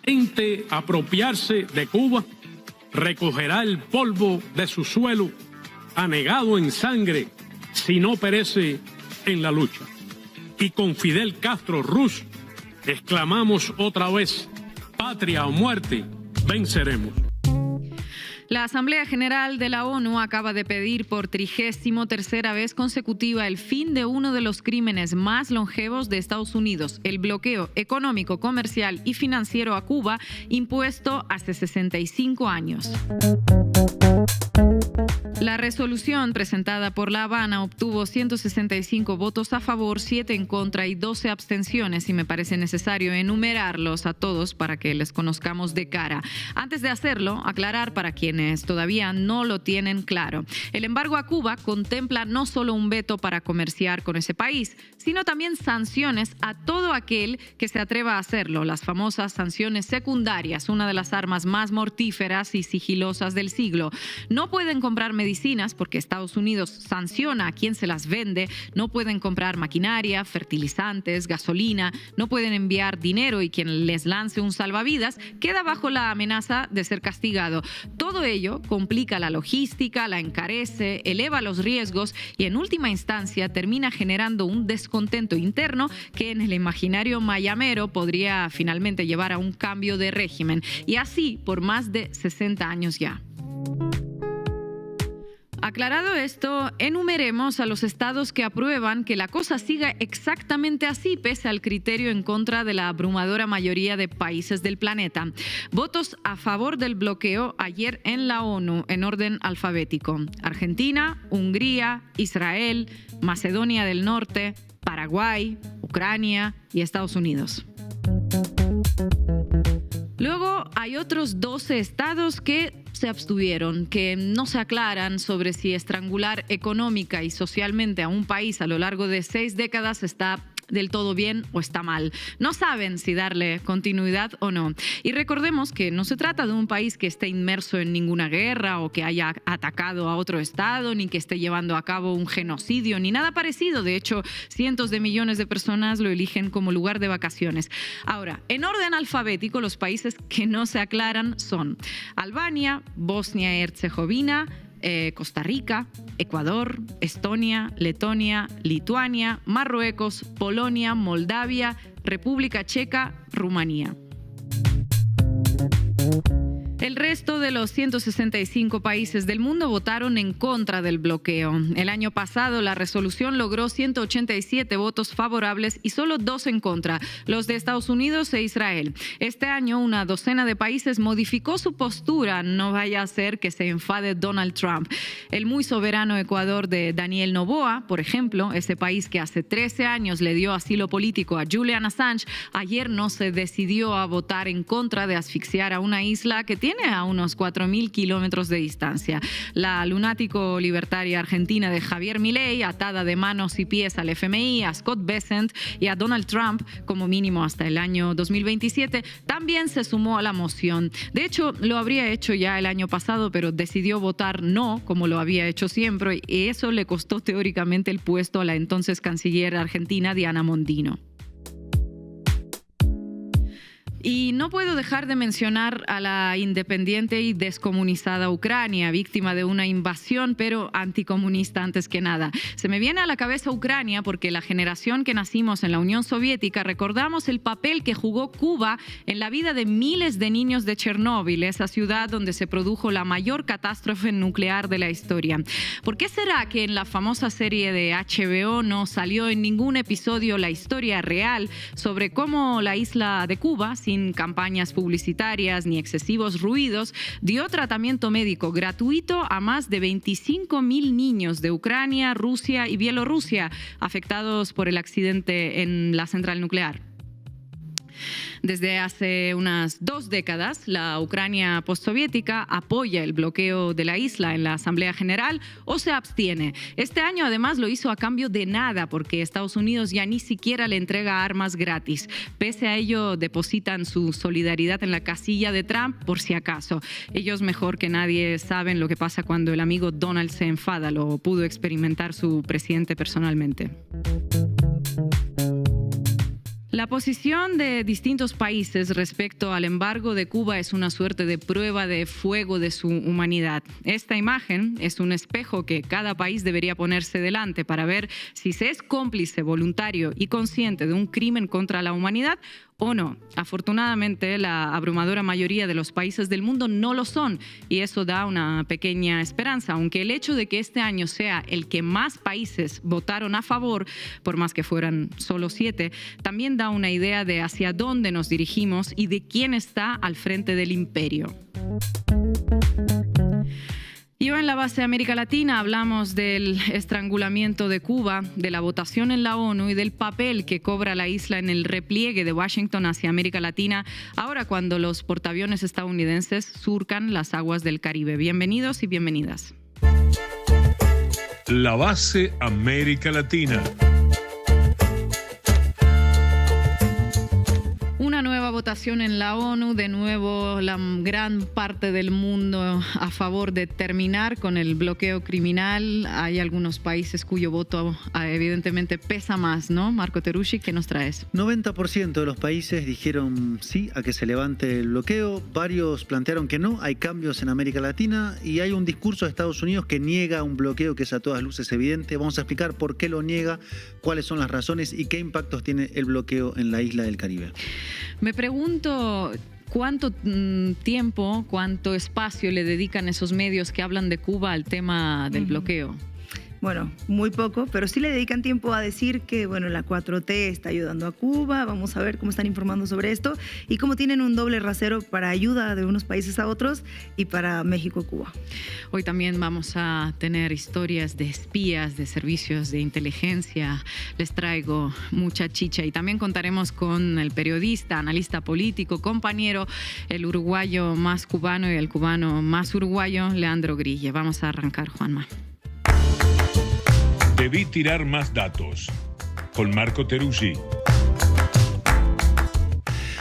intente apropiarse de Cuba, recogerá el polvo de su suelo, anegado en sangre, si no perece en la lucha. Y con Fidel Castro Ruz exclamamos otra vez: patria o muerte, venceremos. La Asamblea General de la ONU acaba de pedir por 33ª vez consecutiva el fin de uno de los crímenes más longevos de Estados Unidos, el bloqueo económico, comercial y financiero a Cuba impuesto hace 65 años. La resolución presentada por La Habana obtuvo 165 votos a favor, 7 en contra y 12 abstenciones, y me parece necesario enumerarlos a todos para que les conozcamos de cara. Antes de hacerlo, aclarar para quienes todavía no lo tienen claro. El embargo a Cuba contempla no solo un veto para comerciar con ese país, sino también sanciones a todo aquel que se atreva a hacerlo, las famosas sanciones secundarias, una de las armas más mortíferas y sigilosas del siglo. No pueden comprar medicinas porque Estados Unidos sanciona a quien se las vende, no pueden comprar maquinaria, fertilizantes, gasolina, no pueden enviar dinero y quien les lance un salvavidas queda bajo la amenaza de ser castigado. Todo ello complica la logística, la encarece, eleva los riesgos y en última instancia termina generando un descontento interno que en el imaginario mayamero podría finalmente llevar a un cambio de régimen, y así por más de 60 años ya. Aclarado esto, enumeremos a los estados que aprueban que la cosa siga exactamente así, pese al criterio en contra de la abrumadora mayoría de países del planeta. Votos a favor del bloqueo ayer en la ONU, en orden alfabético: Argentina, Hungría, Israel, Macedonia del Norte, Paraguay, Ucrania y Estados Unidos. Luego hay otros 12 estados que se abstuvieron, que no se aclaran sobre si estrangular económica y socialmente a un país a lo largo de 6 décadas está del todo bien o está mal. No saben si darle continuidad o no. Y recordemos que no se trata de un país que esté inmerso en ninguna guerra o que haya atacado a otro estado, ni que esté llevando a cabo un genocidio, ni nada parecido. De hecho, cientos de millones de personas lo eligen como lugar de vacaciones. Ahora, en orden alfabético, los países que no se aclaran son Albania, Bosnia y Herzegovina, Costa Rica, Ecuador, Estonia, Letonia, Lituania, Marruecos, Polonia, Moldavia, República Checa, Rumanía. El resto de los 165 países del mundo votaron en contra del bloqueo. El año pasado la resolución logró 187 votos favorables y solo 2 en contra, los de Estados Unidos e Israel. Este año una docena de países modificó su postura, no vaya a ser que se enfade Donald Trump. El muy soberano Ecuador de Daniel Noboa, por ejemplo, ese país que hace 13 años le dio asilo político a Julian Assange, ayer no se decidió a votar en contra de asfixiar a una isla que tiene a unos 4.000 kilómetros de distancia. La lunático libertaria argentina de Javier Milei, atada de manos y pies al FMI, a Scott Bessent y a Donald Trump, como mínimo hasta el año 2027, también se sumó a la moción. De hecho, lo habría hecho ya el año pasado, pero decidió votar no, como lo había hecho siempre, y eso le costó teóricamente el puesto a la entonces canciller argentina Diana Mondino. Y no puedo dejar de mencionar a la independiente y descomunizada Ucrania, víctima de una invasión, pero anticomunista antes que nada. Se me viene a la cabeza Ucrania porque la generación que nacimos en la Unión Soviética recordamos el papel que jugó Cuba en la vida de miles de niños de Chernóbil, esa ciudad donde se produjo la mayor catástrofe nuclear de la historia. ¿Por qué será que en la famosa serie de HBO no salió en ningún episodio la historia real sobre cómo la isla de Cuba, sin campañas publicitarias ni excesivos ruidos, dio tratamiento médico gratuito a más de 25.000 niños de Ucrania, Rusia y Bielorrusia afectados por el accidente en la central nuclear? Desde hace unas 2 décadas, la Ucrania postsoviética apoya el bloqueo de la isla en la Asamblea General o se abstiene. Este año, además, lo hizo a cambio de nada, porque Estados Unidos ya ni siquiera le entrega armas gratis. Pese a ello, depositan su solidaridad en la casilla de Trump por si acaso. Ellos mejor que nadie saben lo que pasa cuando el amigo Donald se enfada. Lo pudo experimentar su presidente personalmente. La posición de distintos países respecto al embargo de Cuba es una suerte de prueba de fuego de su humanidad. Esta imagen es un espejo que cada país debería ponerse delante para ver si se es cómplice, voluntario y consciente de un crimen contra la humanidad o no. Afortunadamente, la abrumadora mayoría de los países del mundo no lo son y eso da una pequeña esperanza, aunque el hecho de que este año sea el que más países votaron a favor, por más que fueran solo 7, también da una idea de hacia dónde nos dirigimos y de quién está al frente del imperio. Y hoy en la base de América Latina hablamos del estrangulamiento de Cuba, de la votación en la ONU y del papel que cobra la isla en el repliegue de Washington hacia América Latina, ahora cuando los portaaviones estadounidenses surcan las aguas del Caribe. Bienvenidos y bienvenidas. La base América Latina. Una nueva votación en la ONU, de nuevo la gran parte del mundo a favor de terminar con el bloqueo criminal. Hay algunos países cuyo voto evidentemente pesa más, ¿no? Marco Teruggi, ¿qué nos traes? 90% de los países dijeron sí a que se levante el bloqueo, varios plantearon que no, hay cambios en América Latina y hay un discurso de Estados Unidos que niega un bloqueo que es a todas luces evidente. Vamos a explicar por qué lo niega, cuáles son las razones y qué impactos tiene el bloqueo en la isla del Caribe. Me pregunto cuánto tiempo, cuánto espacio le dedican esos medios que hablan de Cuba al tema del bloqueo. Bueno, muy poco, pero sí le dedican tiempo a decir que, bueno, la 4T está ayudando a Cuba. Vamos a ver cómo están informando sobre esto y cómo tienen un doble rasero para ayuda de unos países a otros y para México-Cuba. Hoy también vamos a tener historias de espías, de servicios de inteligencia. Les traigo mucha chicha y también contaremos con el periodista, analista político, compañero, el uruguayo más cubano y el cubano más uruguayo, Leandro Grille. Vamos a arrancar, Juanma. Debí tirar más datos. Con Marco Teruggi.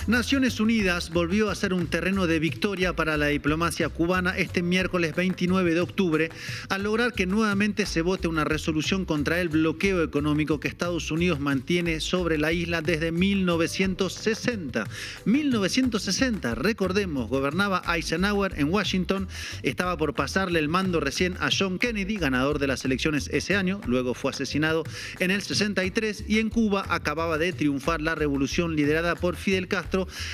Naciones Unidas volvió a ser un terreno de victoria para la diplomacia cubana este miércoles 29 de octubre al lograr que nuevamente se vote una resolución contra el bloqueo económico que Estados Unidos mantiene sobre la isla desde 1960. 1960, recordemos, gobernaba Eisenhower en Washington, estaba por pasarle el mando recién a John Kennedy, ganador de las elecciones ese año, luego fue asesinado en el 63 y en Cuba acababa de triunfar la revolución liderada por Fidel Castro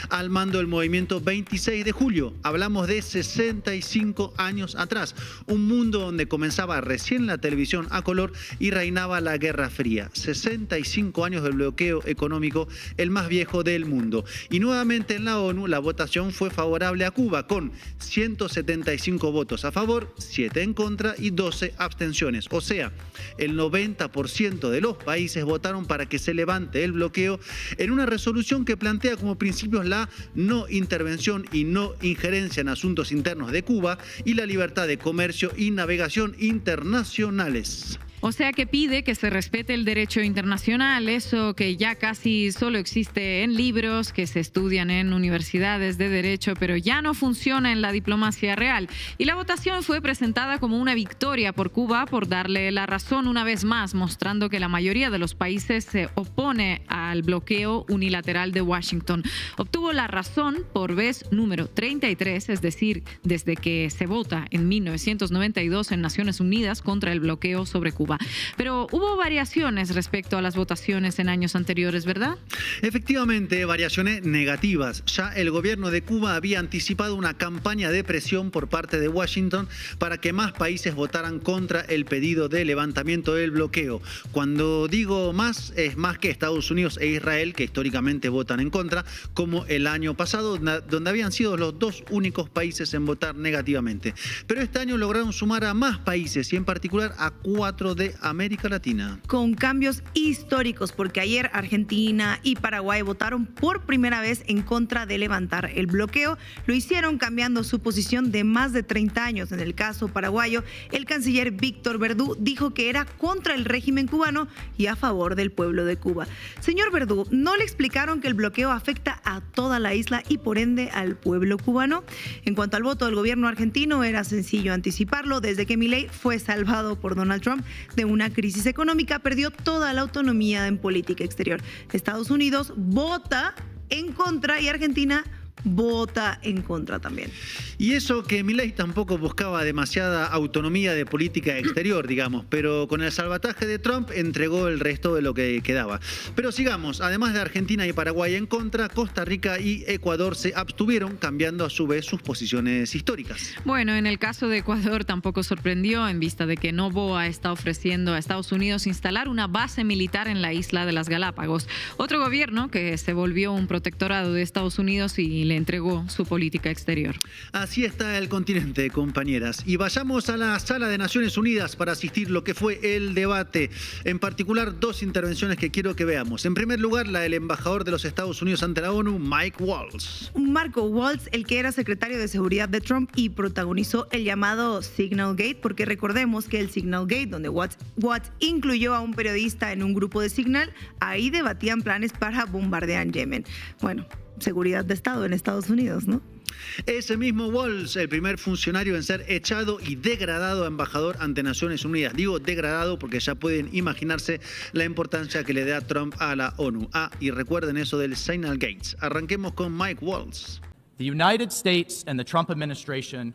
al mando del movimiento 26 de julio. Hablamos de 65 años atrás. Un mundo donde comenzaba recién la televisión a color y reinaba la Guerra Fría. 65 años del bloqueo económico, el más viejo del mundo. Y nuevamente en la ONU la votación fue favorable a Cuba con 175 votos a favor, 7 en contra y 12 abstenciones. O sea, el 90% de los países votaron para que se levante el bloqueo en una resolución que plantea como principios la no intervención y no injerencia en asuntos internos de Cuba y la libertad de comercio y navegación internacionales. O sea que pide que se respete el derecho internacional, eso que ya casi solo existe en libros, que se estudian en universidades de derecho, pero ya no funciona en la diplomacia real. Y la votación fue presentada como una victoria por Cuba por darle la razón una vez más, mostrando que la mayoría de los países se opone al bloqueo unilateral de Washington. Obtuvo la razón por vez número 33, es decir, desde que se vota en 1992 en Naciones Unidas contra el bloqueo sobre Cuba. Pero hubo variaciones respecto a las votaciones en años anteriores, ¿verdad? Efectivamente, variaciones negativas. Ya el gobierno de Cuba había anticipado una campaña de presión por parte de Washington para que más países votaran contra el pedido de levantamiento del bloqueo. Cuando digo más, es más que Estados Unidos e Israel, que históricamente votan en contra, como el año pasado, donde habían sido los dos únicos países en votar negativamente. Pero este año lograron sumar a más países y en particular a 4 de América Latina. Con cambios históricos, porque ayer Argentina y Paraguay votaron por primera vez en contra de levantar el bloqueo. Lo hicieron cambiando su posición de más de 30 años. En el caso paraguayo, el canciller Víctor Verdú dijo que era contra el régimen cubano y a favor del pueblo de Cuba. Señor Verdú, ¿no le explicaron que el bloqueo afecta a toda la isla y por ende al pueblo cubano? En cuanto al voto del gobierno argentino, era sencillo anticiparlo. Desde que Milei fue salvado por Donald Trump, de una crisis económica, perdió toda la autonomía en política exterior. Estados Unidos vota en contra y Argentina vota en contra también. Y eso que Milei tampoco buscaba demasiada autonomía de política exterior, digamos, pero con el salvataje de Trump entregó el resto de lo que quedaba. Pero sigamos, además de Argentina y Paraguay en contra, Costa Rica y Ecuador se abstuvieron, cambiando a su vez sus posiciones históricas. Bueno, en el caso de Ecuador tampoco sorprendió en vista de que Noboa está ofreciendo a Estados Unidos instalar una base militar en la isla de las Galápagos. Otro gobierno que se volvió un protectorado de Estados Unidos y le entregó su política exterior. Así está el continente, compañeras. Y vayamos a la Sala de Naciones Unidas para asistir lo que fue el debate. En particular, dos intervenciones que quiero que veamos. En primer lugar, la del embajador de los Estados Unidos ante la ONU, Mike Waltz. Marco Waltz, el que era secretario de Seguridad de Trump y protagonizó el llamado Signal Gate, porque recordemos que el Signal Gate, donde Watts incluyó a un periodista en un grupo de Signal, ahí debatían planes para bombardear Yemen. Bueno, seguridad de Estado en Estados Unidos, ¿no? Ese mismo Waltz, el primer funcionario en ser echado y degradado a embajador ante Naciones Unidas. Digo degradado porque ya pueden imaginarse la importancia que le da Trump a la ONU. Y recuerden eso del Signal Gates. Arranquemos con Mike Waltz. The United States and the Trump administration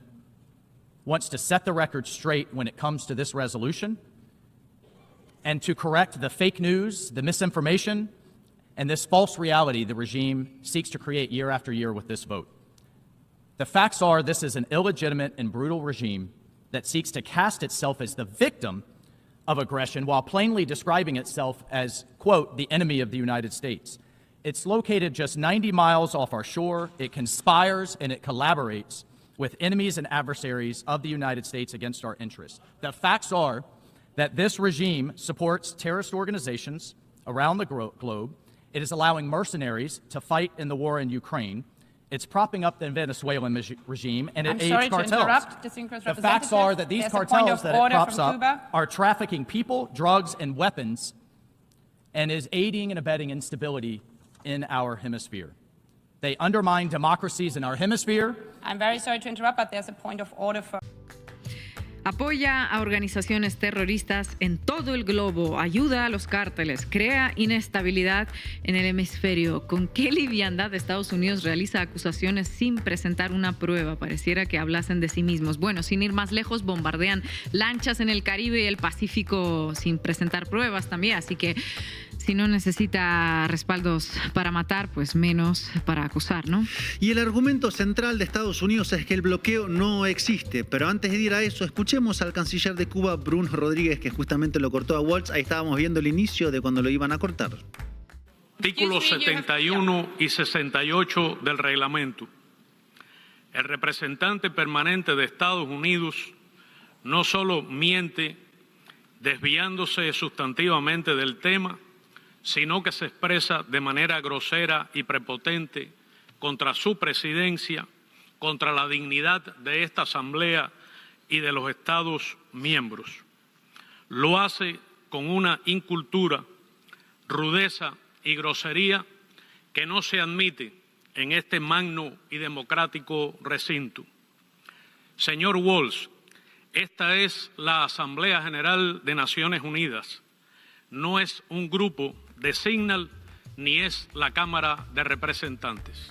wants to set the record straight when it comes to this resolution and to correct the fake news, the misinformation, and this false reality the regime seeks to create year after year with this vote. The facts are this is an illegitimate and brutal regime that seeks to cast itself as the victim of aggression while plainly describing itself as, quote, the enemy of the United States. It's located just 90 miles off our shore. It conspires and it collaborates with enemies and adversaries of the United States against our interests. The facts are that this regime supports terrorist organizations around the globe. It is allowing mercenaries to fight in the war in Ukraine. It's propping up the Venezuelan regime, and it aids cartels. The facts are that these cartels that it props up are trafficking people, drugs, and weapons, and is aiding and abetting instability in our hemisphere. They undermine democracies in our hemisphere. I'm very sorry to interrupt, but there's a point of order for... Apoya a organizaciones terroristas en todo el globo, ayuda a los cárteles, crea inestabilidad en el hemisferio. ¿Con qué liviandad Estados Unidos realiza acusaciones sin presentar una prueba? Pareciera que hablasen de sí mismos. Bueno, sin ir más lejos, bombardean lanchas en el Caribe y el Pacífico sin presentar pruebas también. Así que si no necesita respaldos para matar, pues menos para acusar, ¿no? Y el argumento central de Estados Unidos es que el bloqueo no existe. Pero antes de ir a eso, escuchemos al canciller de Cuba, Bruno Rodríguez, que justamente lo cortó a Waltz. Ahí estábamos viendo el inicio de cuando lo iban a cortar. Artículos 71 y 68 del reglamento. El representante permanente de Estados Unidos no solo miente desviándose sustantivamente del tema, sino que se expresa de manera grosera y prepotente contra su presidencia, contra la dignidad de esta Asamblea y de los Estados miembros. Lo hace con una incultura, rudeza y grosería que no se admite en este magno y democrático recinto. Señor Waltz, esta es la Asamblea General de Naciones Unidas. No es un grupo de Signal, ni es la Cámara de Representantes.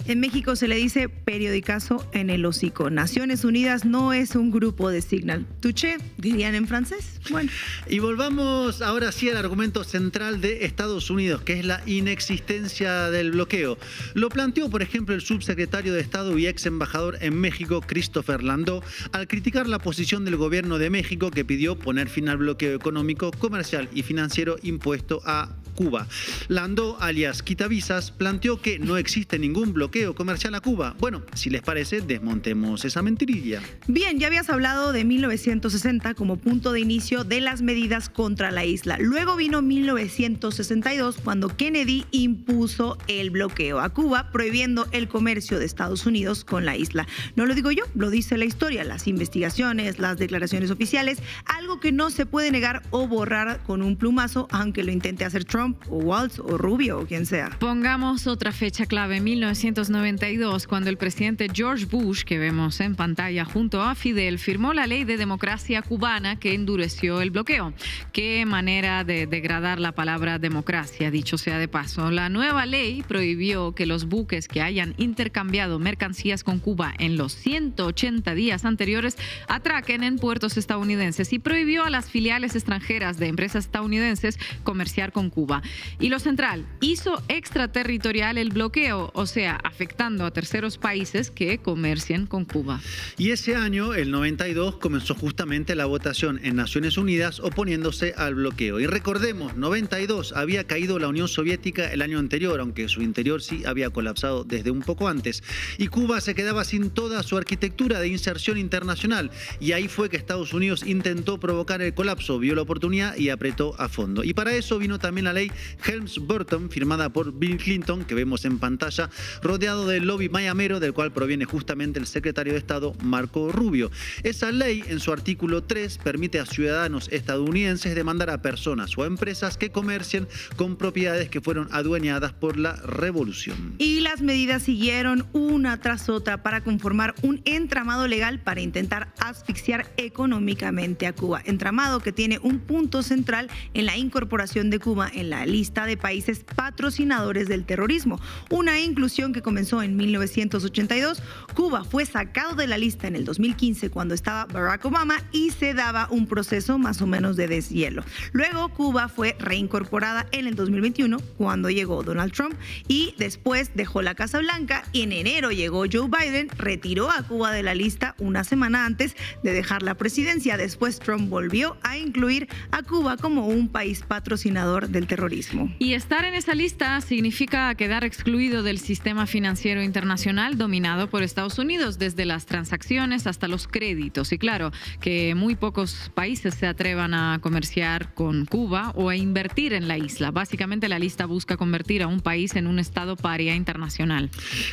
En México se le dice periodicazo en el hocico. Naciones Unidas no es un grupo de Signal. Touché, dirían en francés. Bueno. Y volvamos ahora sí al argumento central de Estados Unidos, que es la inexistencia del bloqueo. Lo planteó, por ejemplo, el subsecretario de Estado y ex embajador en México, Christopher Landó, al criticar la posición del gobierno de México que pidió poner fin al bloqueo económico, comercial y financiero impuesto a Cuba. Landó, alias Quitavisas, planteó que no existe ningún bloqueo comercial a Cuba. Bueno, si les parece, desmontemos esa mentirilla. Bien, ya habías hablado de 1960 como punto de inicio de las medidas contra la isla. Luego vino 1962, cuando Kennedy impuso el bloqueo a Cuba, prohibiendo el comercio de Estados Unidos con la isla. No lo digo yo, lo dice la historia, las investigaciones, las declaraciones oficiales, algo que no se puede negar o borrar con un plumazo, aunque lo intente hacer Trump Trump o Walz o Rubio o quien sea. Pongamos otra fecha clave, 1992, cuando el presidente George Bush, que vemos en pantalla junto a Fidel, firmó la ley de democracia cubana que endureció el bloqueo. Qué manera de degradar la palabra democracia, dicho sea de paso. La nueva ley prohibió que los buques que hayan intercambiado mercancías con Cuba en los 180 días anteriores atraquen en puertos estadounidenses y prohibió a las filiales extranjeras de empresas estadounidenses comerciar con Cuba. Y lo central, hizo extraterritorial el bloqueo, o sea, afectando a terceros países que comercien con Cuba. Y ese año, el 92, comenzó justamente la votación en Naciones Unidas oponiéndose al bloqueo. Y recordemos, 92 había caído la Unión Soviética el año anterior, aunque su interior sí había colapsado desde un poco antes. Y Cuba se quedaba sin toda su arquitectura de inserción internacional. Y ahí fue que Estados Unidos intentó provocar el colapso, vio la oportunidad y apretó a fondo. Y para eso vino también la ley Helms-Burton, firmada por Bill Clinton, que vemos en pantalla, rodeado del lobby mayamero, del cual proviene justamente el secretario de Estado, Marco Rubio. Esa ley, en su artículo 3, permite a ciudadanos estadounidenses demandar a personas o a empresas que comercien con propiedades que fueron adueñadas por la revolución. Y las medidas siguieron una tras otra para conformar un entramado legal para intentar asfixiar económicamente a Cuba. Entramado que tiene un punto central en la incorporación de Cuba en la lista de países patrocinadores del terrorismo. Una inclusión que comenzó en 1982. Cuba fue sacado de la lista en el 2015 cuando estaba Barack Obama y se daba un proceso más o menos de deshielo. Luego Cuba fue reincorporada en el 2021 cuando llegó Donald Trump y después dejó la Casa Blanca y en enero llegó Joe Biden, retiró a Cuba de la lista una semana antes de dejar la presidencia. Después Trump volvió a incluir a Cuba como un país patrocinador del terrorismo. Y estar en esa lista significa quedar excluido del sistema financiero internacional dominado por Estados Unidos, desde las transacciones hasta los créditos. Y claro, que muy pocos países se atrevan a comerciar con Cuba o a invertir en la isla. Básicamente la lista busca convertir a un país en un estado paria internacional.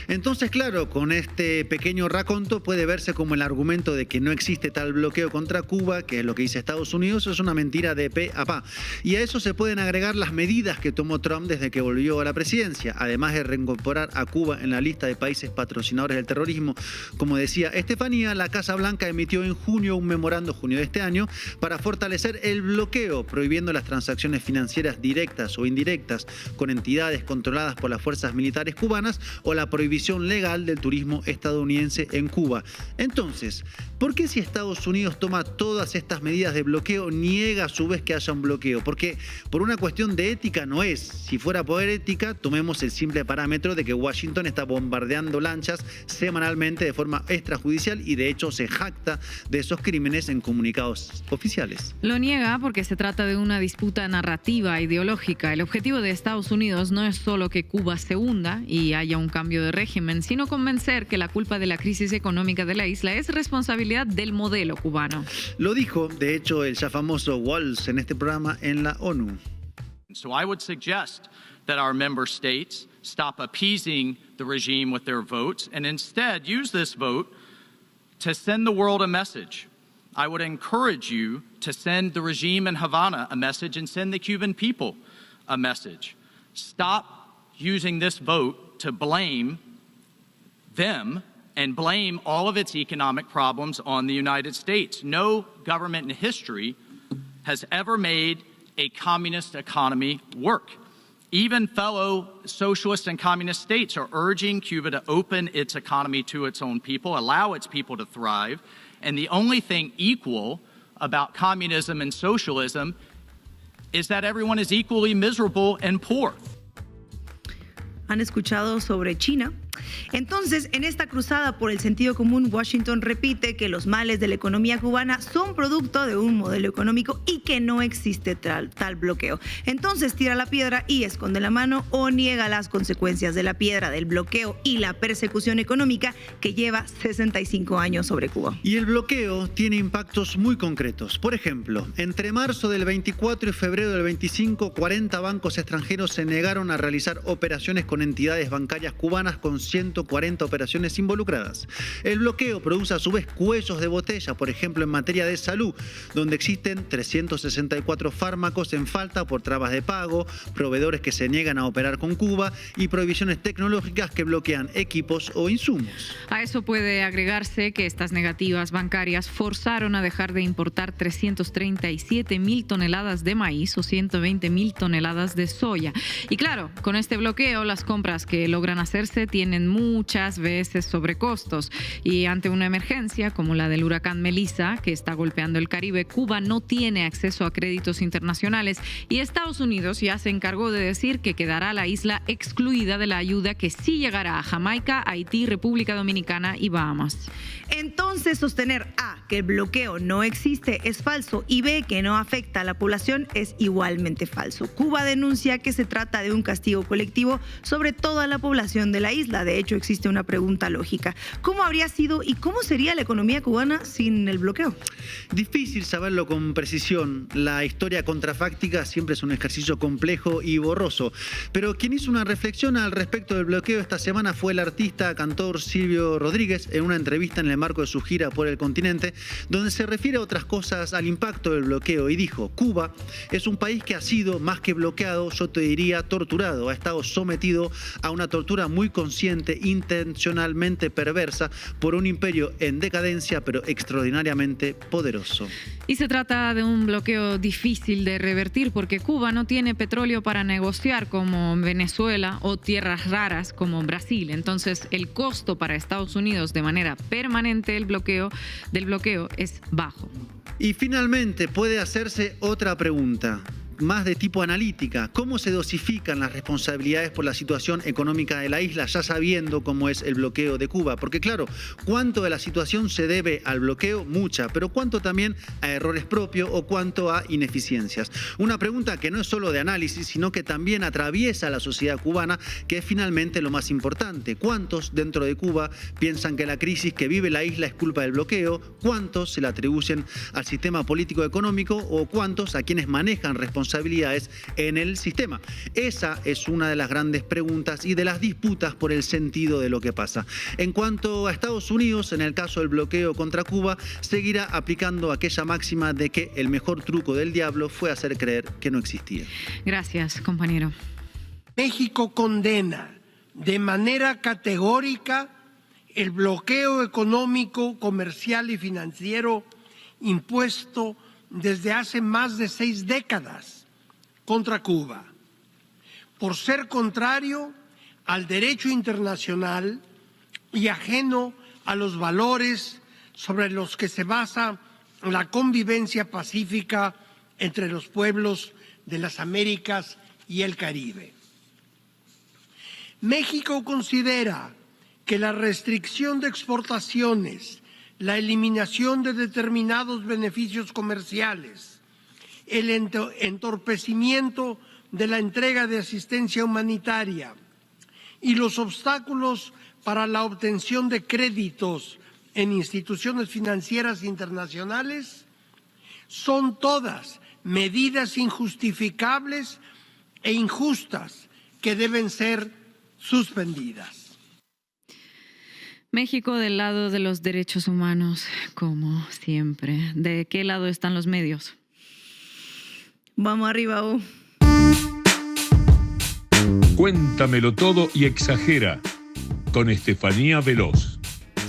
Entonces, claro, con este pequeño raconto puede verse como el argumento de que no existe tal bloqueo contra Cuba, que es lo que dice Estados Unidos, es una mentira de pe a pa. Y a eso se pueden agregar las medidas que tomó Trump desde que volvió a la presidencia, además de reincorporar a Cuba en la lista de países patrocinadores del terrorismo. Como decía Estefanía, la Casa Blanca emitió en junio un memorando, junio de este año, para fortalecer el bloqueo, prohibiendo las transacciones financieras directas o indirectas con entidades controladas por las fuerzas militares cubanas o la prohibición legal del turismo estadounidense en Cuba. Entonces, ¿por qué si Estados Unidos toma todas estas medidas de bloqueo, niega a su vez que haya un bloqueo? Porque por una cuestión de ética no es. Si fuera por ética, tomemos el simple parámetro de que Washington está bombardeando lanchas semanalmente de forma extrajudicial y de hecho se jacta de esos crímenes en comunicados oficiales. Lo niega porque se trata de una disputa narrativa ideológica. El objetivo de Estados Unidos no es solo que Cuba se hunda y haya un cambio de régimen, sino convencer que la culpa de la crisis económica de la isla es responsabilidad del modelo cubano. Lo dijo, de hecho, el ya famoso Walz en este programa en la ONU. So I would suggest that our member states stop appeasing the regime with their votes and instead use this vote to send the world a message. I would encourage you to send the regime in Havana a message and send the Cuban people a message. Stop using this vote to blame them and blame all of its economic problems on the United States. No government in history has ever made a communist economy work. Even fellow socialist and communist states are urging Cuba to open its economy to its own people, allow its people to thrive. And the only thing equal about communism and socialism is that everyone is equally miserable and poor. ¿Han escuchado sobre China? Entonces, en esta cruzada por el sentido común, Washington repite que los males de la economía cubana son producto de un modelo económico y que no existe tal bloqueo. Entonces, tira la piedra y esconde la mano o niega las consecuencias de la piedra, del bloqueo y la persecución económica que lleva 65 años sobre Cuba. Y el bloqueo tiene impactos muy concretos. Por ejemplo, entre marzo del 24 y febrero del 25, 40 bancos extranjeros se negaron a realizar operaciones con entidades bancarias cubanas con 140 operaciones involucradas. El bloqueo produce a su vez cuellos de botella, por ejemplo en materia de salud, donde existen 364 fármacos en falta por trabas de pago, proveedores que se niegan a operar con Cuba y prohibiciones tecnológicas que bloquean equipos o insumos. A eso puede agregarse que estas negativas bancarias forzaron a dejar de importar 337.000 toneladas de maíz o 120.000 toneladas de soya. Y claro, con este bloqueo las compras que logran hacerse tienen muchas veces sobrecostos. Y ante una emergencia como la del huracán Melissa, que está golpeando el Caribe, Cuba no tiene acceso a créditos internacionales y Estados Unidos ya se encargó de decir que quedará la isla excluida de la ayuda que sí llegará a Jamaica, Haití, República Dominicana y Bahamas. Entonces, sostener A, que el bloqueo no existe es falso y B, que no afecta a la población es igualmente falso. Cuba denuncia que se trata de un castigo colectivo sobre toda la población de la isla. De hecho, existe una pregunta lógica. ¿Cómo habría sido y cómo sería la economía cubana sin el bloqueo? Difícil saberlo con precisión. La historia contrafáctica siempre es un ejercicio complejo y borroso. Pero quien hizo una reflexión al respecto del bloqueo esta semana fue el artista cantor Silvio Rodríguez en una entrevista en el marco de su gira por el continente, donde se refiere a otras cosas al impacto del bloqueo y dijo: Cuba es un país que ha sido más que bloqueado, yo te diría torturado, ha estado sometido a una tortura muy consciente, intencionalmente perversa por un imperio en decadencia pero extraordinariamente poderoso. Y se trata de un bloqueo difícil de revertir porque Cuba no tiene petróleo para negociar como Venezuela o tierras raras como Brasil. Entonces el costo para Estados Unidos de manera permanente del bloqueo es bajo. Y finalmente puede hacerse otra pregunta, más de tipo analítica. ¿Cómo se dosifican las responsabilidades por la situación económica de la isla, ya sabiendo cómo es el bloqueo de Cuba? Porque claro, ¿cuánto de la situación se debe al bloqueo? Mucha, pero ¿cuánto también a errores propios o cuánto a ineficiencias? Una pregunta que no es solo de análisis, sino que también atraviesa a la sociedad cubana, que es finalmente lo más importante. ¿Cuántos dentro de Cuba piensan que la crisis que vive la isla es culpa del bloqueo? ¿Cuántos se la atribuyen al sistema político-económico? ¿O cuántos a quienes manejan responsabilidades en el sistema? Esa es una de las grandes preguntas y de las disputas por el sentido de lo que pasa. En cuanto a Estados Unidos, en el caso del bloqueo contra Cuba, seguirá aplicando aquella máxima de que el mejor truco del diablo fue hacer creer que no existía. Gracias, compañero. México condena de manera categórica el bloqueo económico, comercial y financiero impuesto desde hace más de 6 décadas contra Cuba, por ser contrario al derecho internacional y ajeno a los valores sobre los que se basa la convivencia pacífica entre los pueblos de las Américas y el Caribe. México considera que la restricción de exportaciones, la eliminación de determinados beneficios comerciales, el entorpecimiento de la entrega de asistencia humanitaria y los obstáculos para la obtención de créditos en instituciones financieras internacionales son todas medidas injustificables e injustas que deben ser suspendidas. México del lado de los derechos humanos, como siempre. ¿De qué lado están los medios? Vamos arriba, U. Cuéntamelo todo y exagera, con Estefanía Veloz.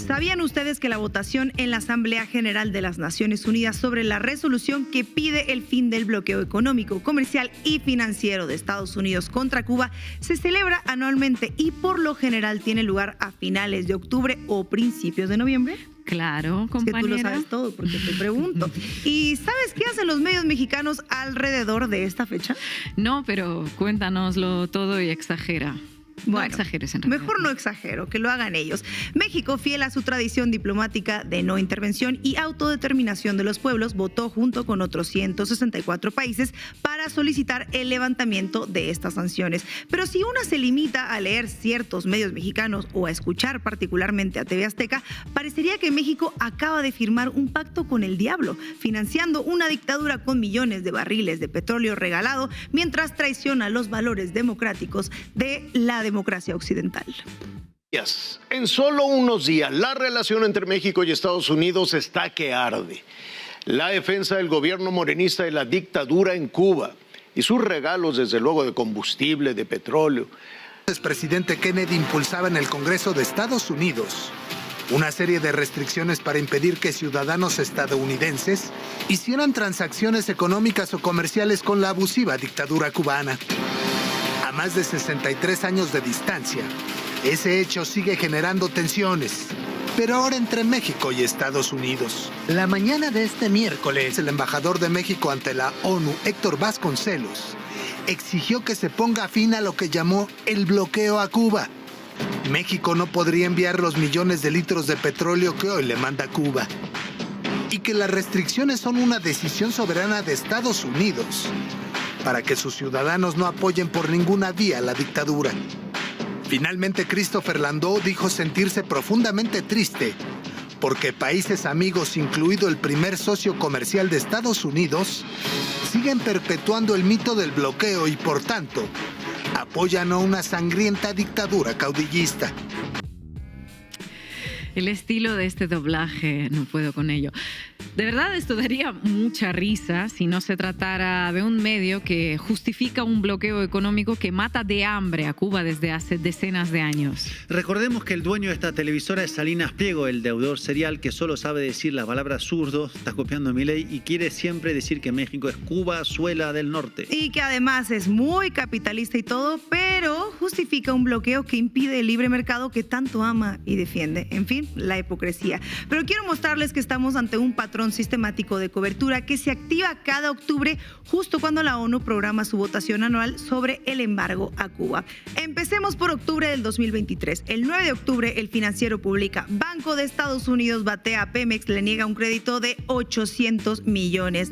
¿Sabían ustedes que la votación en la Asamblea General de las Naciones Unidas sobre la resolución que pide el fin del bloqueo económico, comercial y financiero de Estados Unidos contra Cuba se celebra anualmente y por lo general tiene lugar a finales de octubre o principios de noviembre? Claro, compañera. Es que tú lo sabes todo porque te pregunto. ¿Y sabes qué hacen los medios mexicanos alrededor de esta fecha? No, pero cuéntanoslo todo y exagera. Bueno, no exageres en realidad. Mejor no exagero, que lo hagan ellos. México, fiel a su tradición diplomática de no intervención y autodeterminación de los pueblos, votó junto con otros 164 países para solicitar el levantamiento de estas sanciones. Pero si una se limita a leer ciertos medios mexicanos o a escuchar particularmente a TV Azteca, parecería que México acaba de firmar un pacto con el diablo, financiando una dictadura con millones de barriles de petróleo regalado, mientras traiciona los valores democráticos de la democracia occidental. En solo unos días, la relación entre México y Estados Unidos está que arde. La defensa del gobierno morenista de la dictadura en Cuba y sus regalos, desde luego, de combustible, de petróleo. El presidente Kennedy impulsaba en el Congreso de Estados Unidos una serie de restricciones para impedir que ciudadanos estadounidenses hicieran transacciones económicas o comerciales con la abusiva dictadura cubana. A más de 63 años de distancia, ese hecho sigue generando tensiones, pero ahora entre México y Estados Unidos. La mañana de este miércoles, el embajador de México ante la ONU, Héctor Vasconcelos, exigió que se ponga fin a lo que llamó el bloqueo a Cuba. México no podría enviar los millones de litros de petróleo que hoy le manda Cuba. Y que las restricciones son una decisión soberana de Estados Unidos para que sus ciudadanos no apoyen por ninguna vía la dictadura. Finalmente, Christopher Landau dijo sentirse profundamente triste porque países amigos, incluido el primer socio comercial de Estados Unidos, siguen perpetuando el mito del bloqueo y, por tanto, apoyan a una sangrienta dictadura caudillista. El estilo de este doblaje, no puedo con ello. De verdad, esto daría mucha risa si no se tratara de un medio que justifica un bloqueo económico que mata de hambre a Cuba desde hace decenas de años. Recordemos que el dueño de esta televisora es Salinas Pliego, el deudor serial que solo sabe decir la palabra zurdo, está copiando a Milei y quiere siempre decir que México es Cuba, Suela del Norte. Y que además es muy capitalista y todo, pero justifica un bloqueo que impide el libre mercado que tanto ama y defiende. En fin, la hipocresía. Pero quiero mostrarles que estamos ante un patrón sistemático de cobertura que se activa cada octubre justo cuando la ONU programa su votación anual sobre el embargo a Cuba. Empecemos por octubre del 2023. El 9 de octubre, El Financiero publica: Banco de Estados Unidos batea a Pemex, le niega un crédito de $800 millones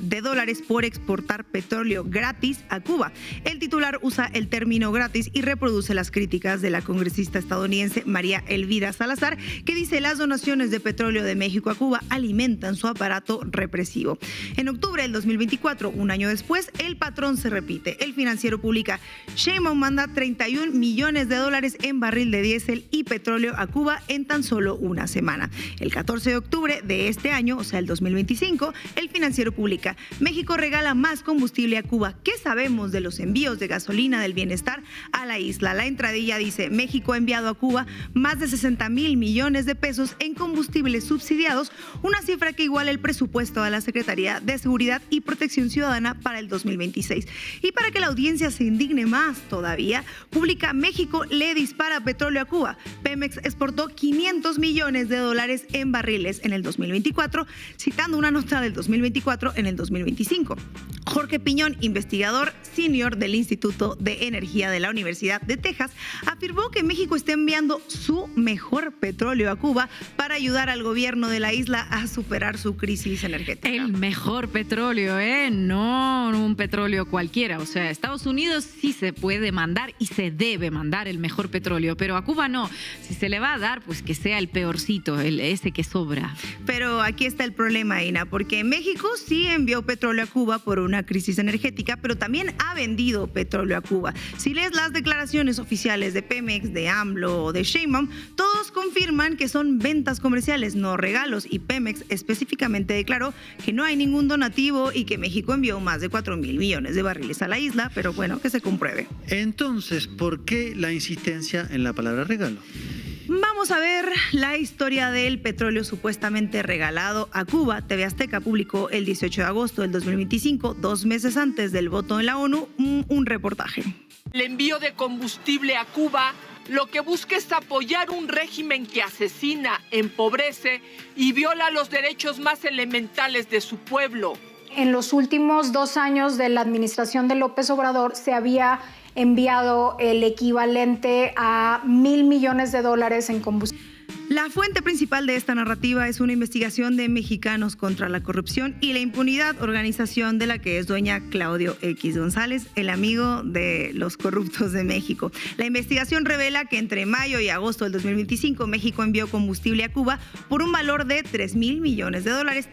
por exportar petróleo gratis a Cuba. El titular usa el término gratis y reproduce las críticas de la congresista estadounidense María Elvira Salazar, que dice: las donaciones de petróleo de México a Cuba alimentan su aparato represivo. En octubre del 2024, un año después, el patrón se repite. El Financiero publica: Sheinbaum manda $31 millones en barril de diésel y petróleo a Cuba en tan solo una semana. El 14 de octubre de este año, o sea, el 2025, el Financiero publica: México regala más combustible a Cuba. ¿Qué sabemos de los envíos de gasolina del bienestar a la isla? La entradilla dice: México ha enviado a Cuba más de $60,000 millones en combustibles subsidiados, una cifra que iguala el presupuesto a la Secretaría de Seguridad y Protección Ciudadana para el 2026. Y para que la audiencia se indigne más todavía, publica: México le dispara petróleo a Cuba. Pemex exportó $500 millones en barriles en el 2024, citando una nota del 2024 en el 2025. Jorge Piñón, investigador senior del Instituto de Energía de la Universidad de Texas, afirmó que México está enviando su mejor petróleo a Cuba para ayudar al gobierno de la isla a superar su crisis energética. El mejor petróleo, no un petróleo cualquiera. O sea, a Estados Unidos sí se puede mandar y se debe mandar el mejor petróleo, pero a Cuba no. Si se le va a dar, pues que sea el peorcito, ese que sobra. Pero aquí está el problema, Ina, porque México sí envió petróleo a Cuba por una crisis energética, pero también ha vendido petróleo a Cuba. Si lees las declaraciones oficiales de Pemex, de AMLO o de Sheinbaum, todos confirman que son ventas comerciales, no regalos, y Pemex específicamente declaró que no hay ningún donativo y que México envió más de $4,000 millones de barriles a la isla, pero bueno, que se compruebe. Entonces, ¿por qué la insistencia en la palabra regalo? Vamos a ver la historia del petróleo supuestamente regalado a Cuba. TV Azteca publicó el 18 de agosto del 2025, 2 meses antes del voto en la ONU, un reportaje. El envío de combustible a Cuba lo que busca es apoyar un régimen que asesina, empobrece y viola los derechos más elementales de su pueblo. En los últimos 2 años de la administración de López Obrador se había enviado el equivalente a $1,000 millones en combustible. La fuente principal de esta narrativa es una investigación de Mexicanos contra la Corrupción y la Impunidad, organización de la que es dueña Claudio X González, el amigo de los corruptos de México. La investigación revela que entre mayo y agosto del 2025 México envió combustible a Cuba por un valor de $3,000 millones,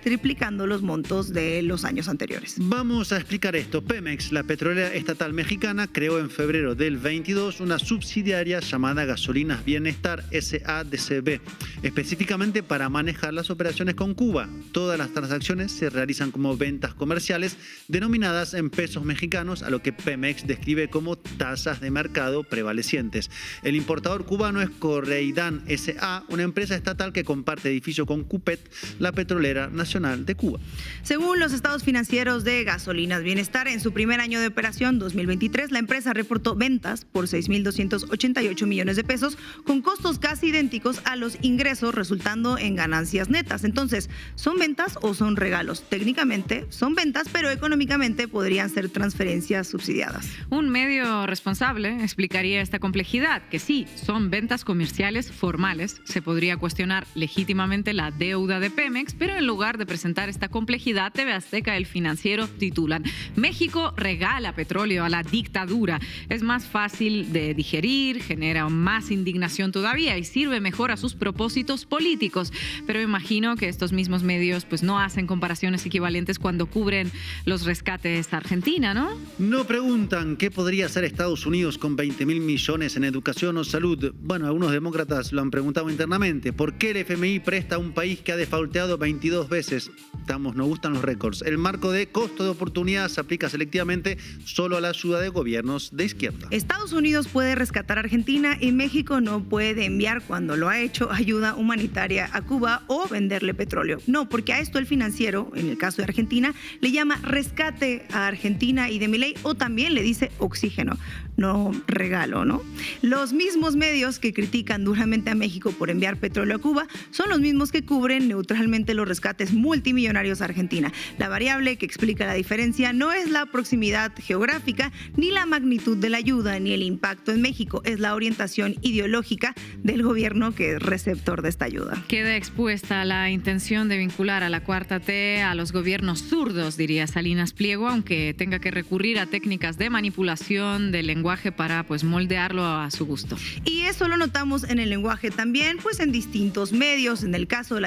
triplicando los montos de los años anteriores. Vamos a explicar esto. Pemex, la petrolera estatal mexicana, creó en febrero del 22 una subsidiaria llamada Gasolinas Bienestar SADCB, específicamente para manejar las operaciones con Cuba. Todas las transacciones se realizan como ventas comerciales denominadas en pesos mexicanos, a lo que Pemex describe como tasas de mercado prevalecientes. El importador cubano es Correidán S.A., una empresa estatal que comparte edificio con Cupet, la petrolera nacional de Cuba. Según los estados financieros de Gasolinas Bienestar, en su primer año de operación, 2023, la empresa reportó ventas por 6,288 millones de pesos, con costos casi idénticos a los ingresos, resultando en ganancias netas. Entonces, ¿son ventas o son regalos? Técnicamente son ventas, pero económicamente podrían ser transferencias subsidiadas. Un medio responsable explicaría esta complejidad, que sí, son ventas comerciales formales. Se podría cuestionar legítimamente la deuda de Pemex, pero en lugar de presentar esta complejidad, TV Azteca, El Financiero titulan: México regala petróleo a la dictadura. Es más fácil de digerir, genera más indignación todavía y sirve mejor a sus propósitos políticos. Pero imagino que estos mismos medios pues no hacen comparaciones equivalentes cuando cubren los rescates a Argentina, ¿no? No preguntan qué podría hacer Estados Unidos con 20,000 millones en educación o salud. Bueno, algunos demócratas lo han preguntado internamente. ¿Por qué el FMI presta a un país que ha defaulteado 22 veces? Nos gustan los récords. El marco de costo de oportunidad se aplica selectivamente solo a la ayuda de gobiernos de izquierda. Estados Unidos puede rescatar a Argentina y México no puede enviar, cuando lo ha hecho, ayuda humanitaria a Cuba o venderle petróleo. No, porque a esto El Financiero, en el caso de Argentina, le llama rescate a Argentina y de Milei, o también le dice oxígeno, no regalo, ¿no? Los mismos medios que critican duramente a México por enviar petróleo a Cuba son los mismos que cubren neutralmente los rescates multimillonarios a Argentina. La variable que explica la diferencia no es la proximidad geográfica, ni la magnitud de la ayuda, ni el impacto en México. Es la orientación ideológica del gobierno que es receptor de esta ayuda. Queda expuesta la intención de vincular a la Cuarta T a los gobiernos zurdos, diría Salinas Pliego, aunque tenga que recurrir a técnicas de manipulación del lenguaje para moldearlo a su gusto. Y eso lo notamos en el lenguaje también, pues en distintos medios, en el caso de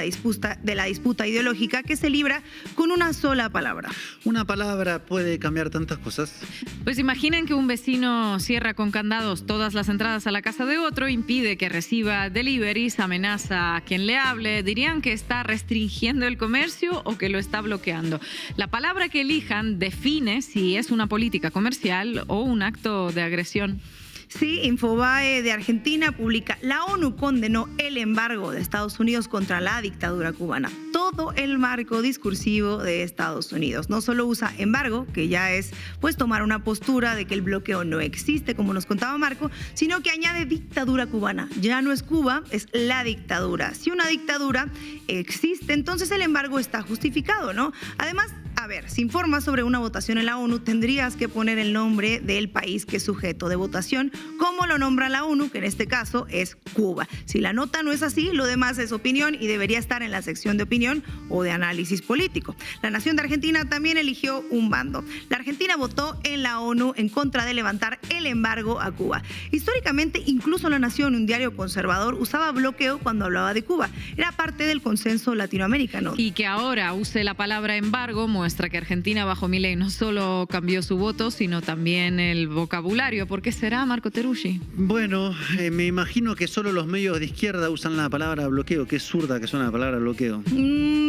la disputa ideológica que se libra con una sola palabra. Una palabra puede cambiar tantas cosas. Pues imaginen que un vecino cierra con candados todas las entradas a la casa de otro, impide que reciba deliveries, amenaza a quien le hable. ¿Dirían que está restringiendo el comercio o que lo está bloqueando? La palabra que elijan define si es una política comercial o un acto de agresión. Sí, Infobae de Argentina publica: la ONU condenó el embargo de Estados Unidos contra la dictadura cubana. Todo el marco discursivo de Estados Unidos. No solo usa embargo, que ya es tomar una postura de que el bloqueo no existe, como nos contaba Marco, sino que añade dictadura cubana. Ya no es Cuba, es la dictadura. Si una dictadura existe, entonces el embargo está justificado, ¿no? Además, a ver, si informas sobre una votación en la ONU, tendrías que poner el nombre del país que es sujeto de votación, como lo nombra la ONU, que en este caso es Cuba. Si la nota no es así, lo demás es opinión y debería estar en la sección de opinión o de análisis político. La nación de Argentina también eligió un bando. La Argentina votó en la ONU en contra de levantar el embargo a Cuba. Históricamente, incluso La Nación, un diario conservador, usaba bloqueo cuando hablaba de Cuba. Era parte del consenso latinoamericano. Y que ahora use la palabra embargo muestra que Argentina bajo Milei no solo cambió su voto, sino también el vocabulario. ¿Por qué será, Marco Teruggi? Bueno, me imagino que solo los medios de izquierda usan la palabra bloqueo. Qué zurda que suena la palabra bloqueo.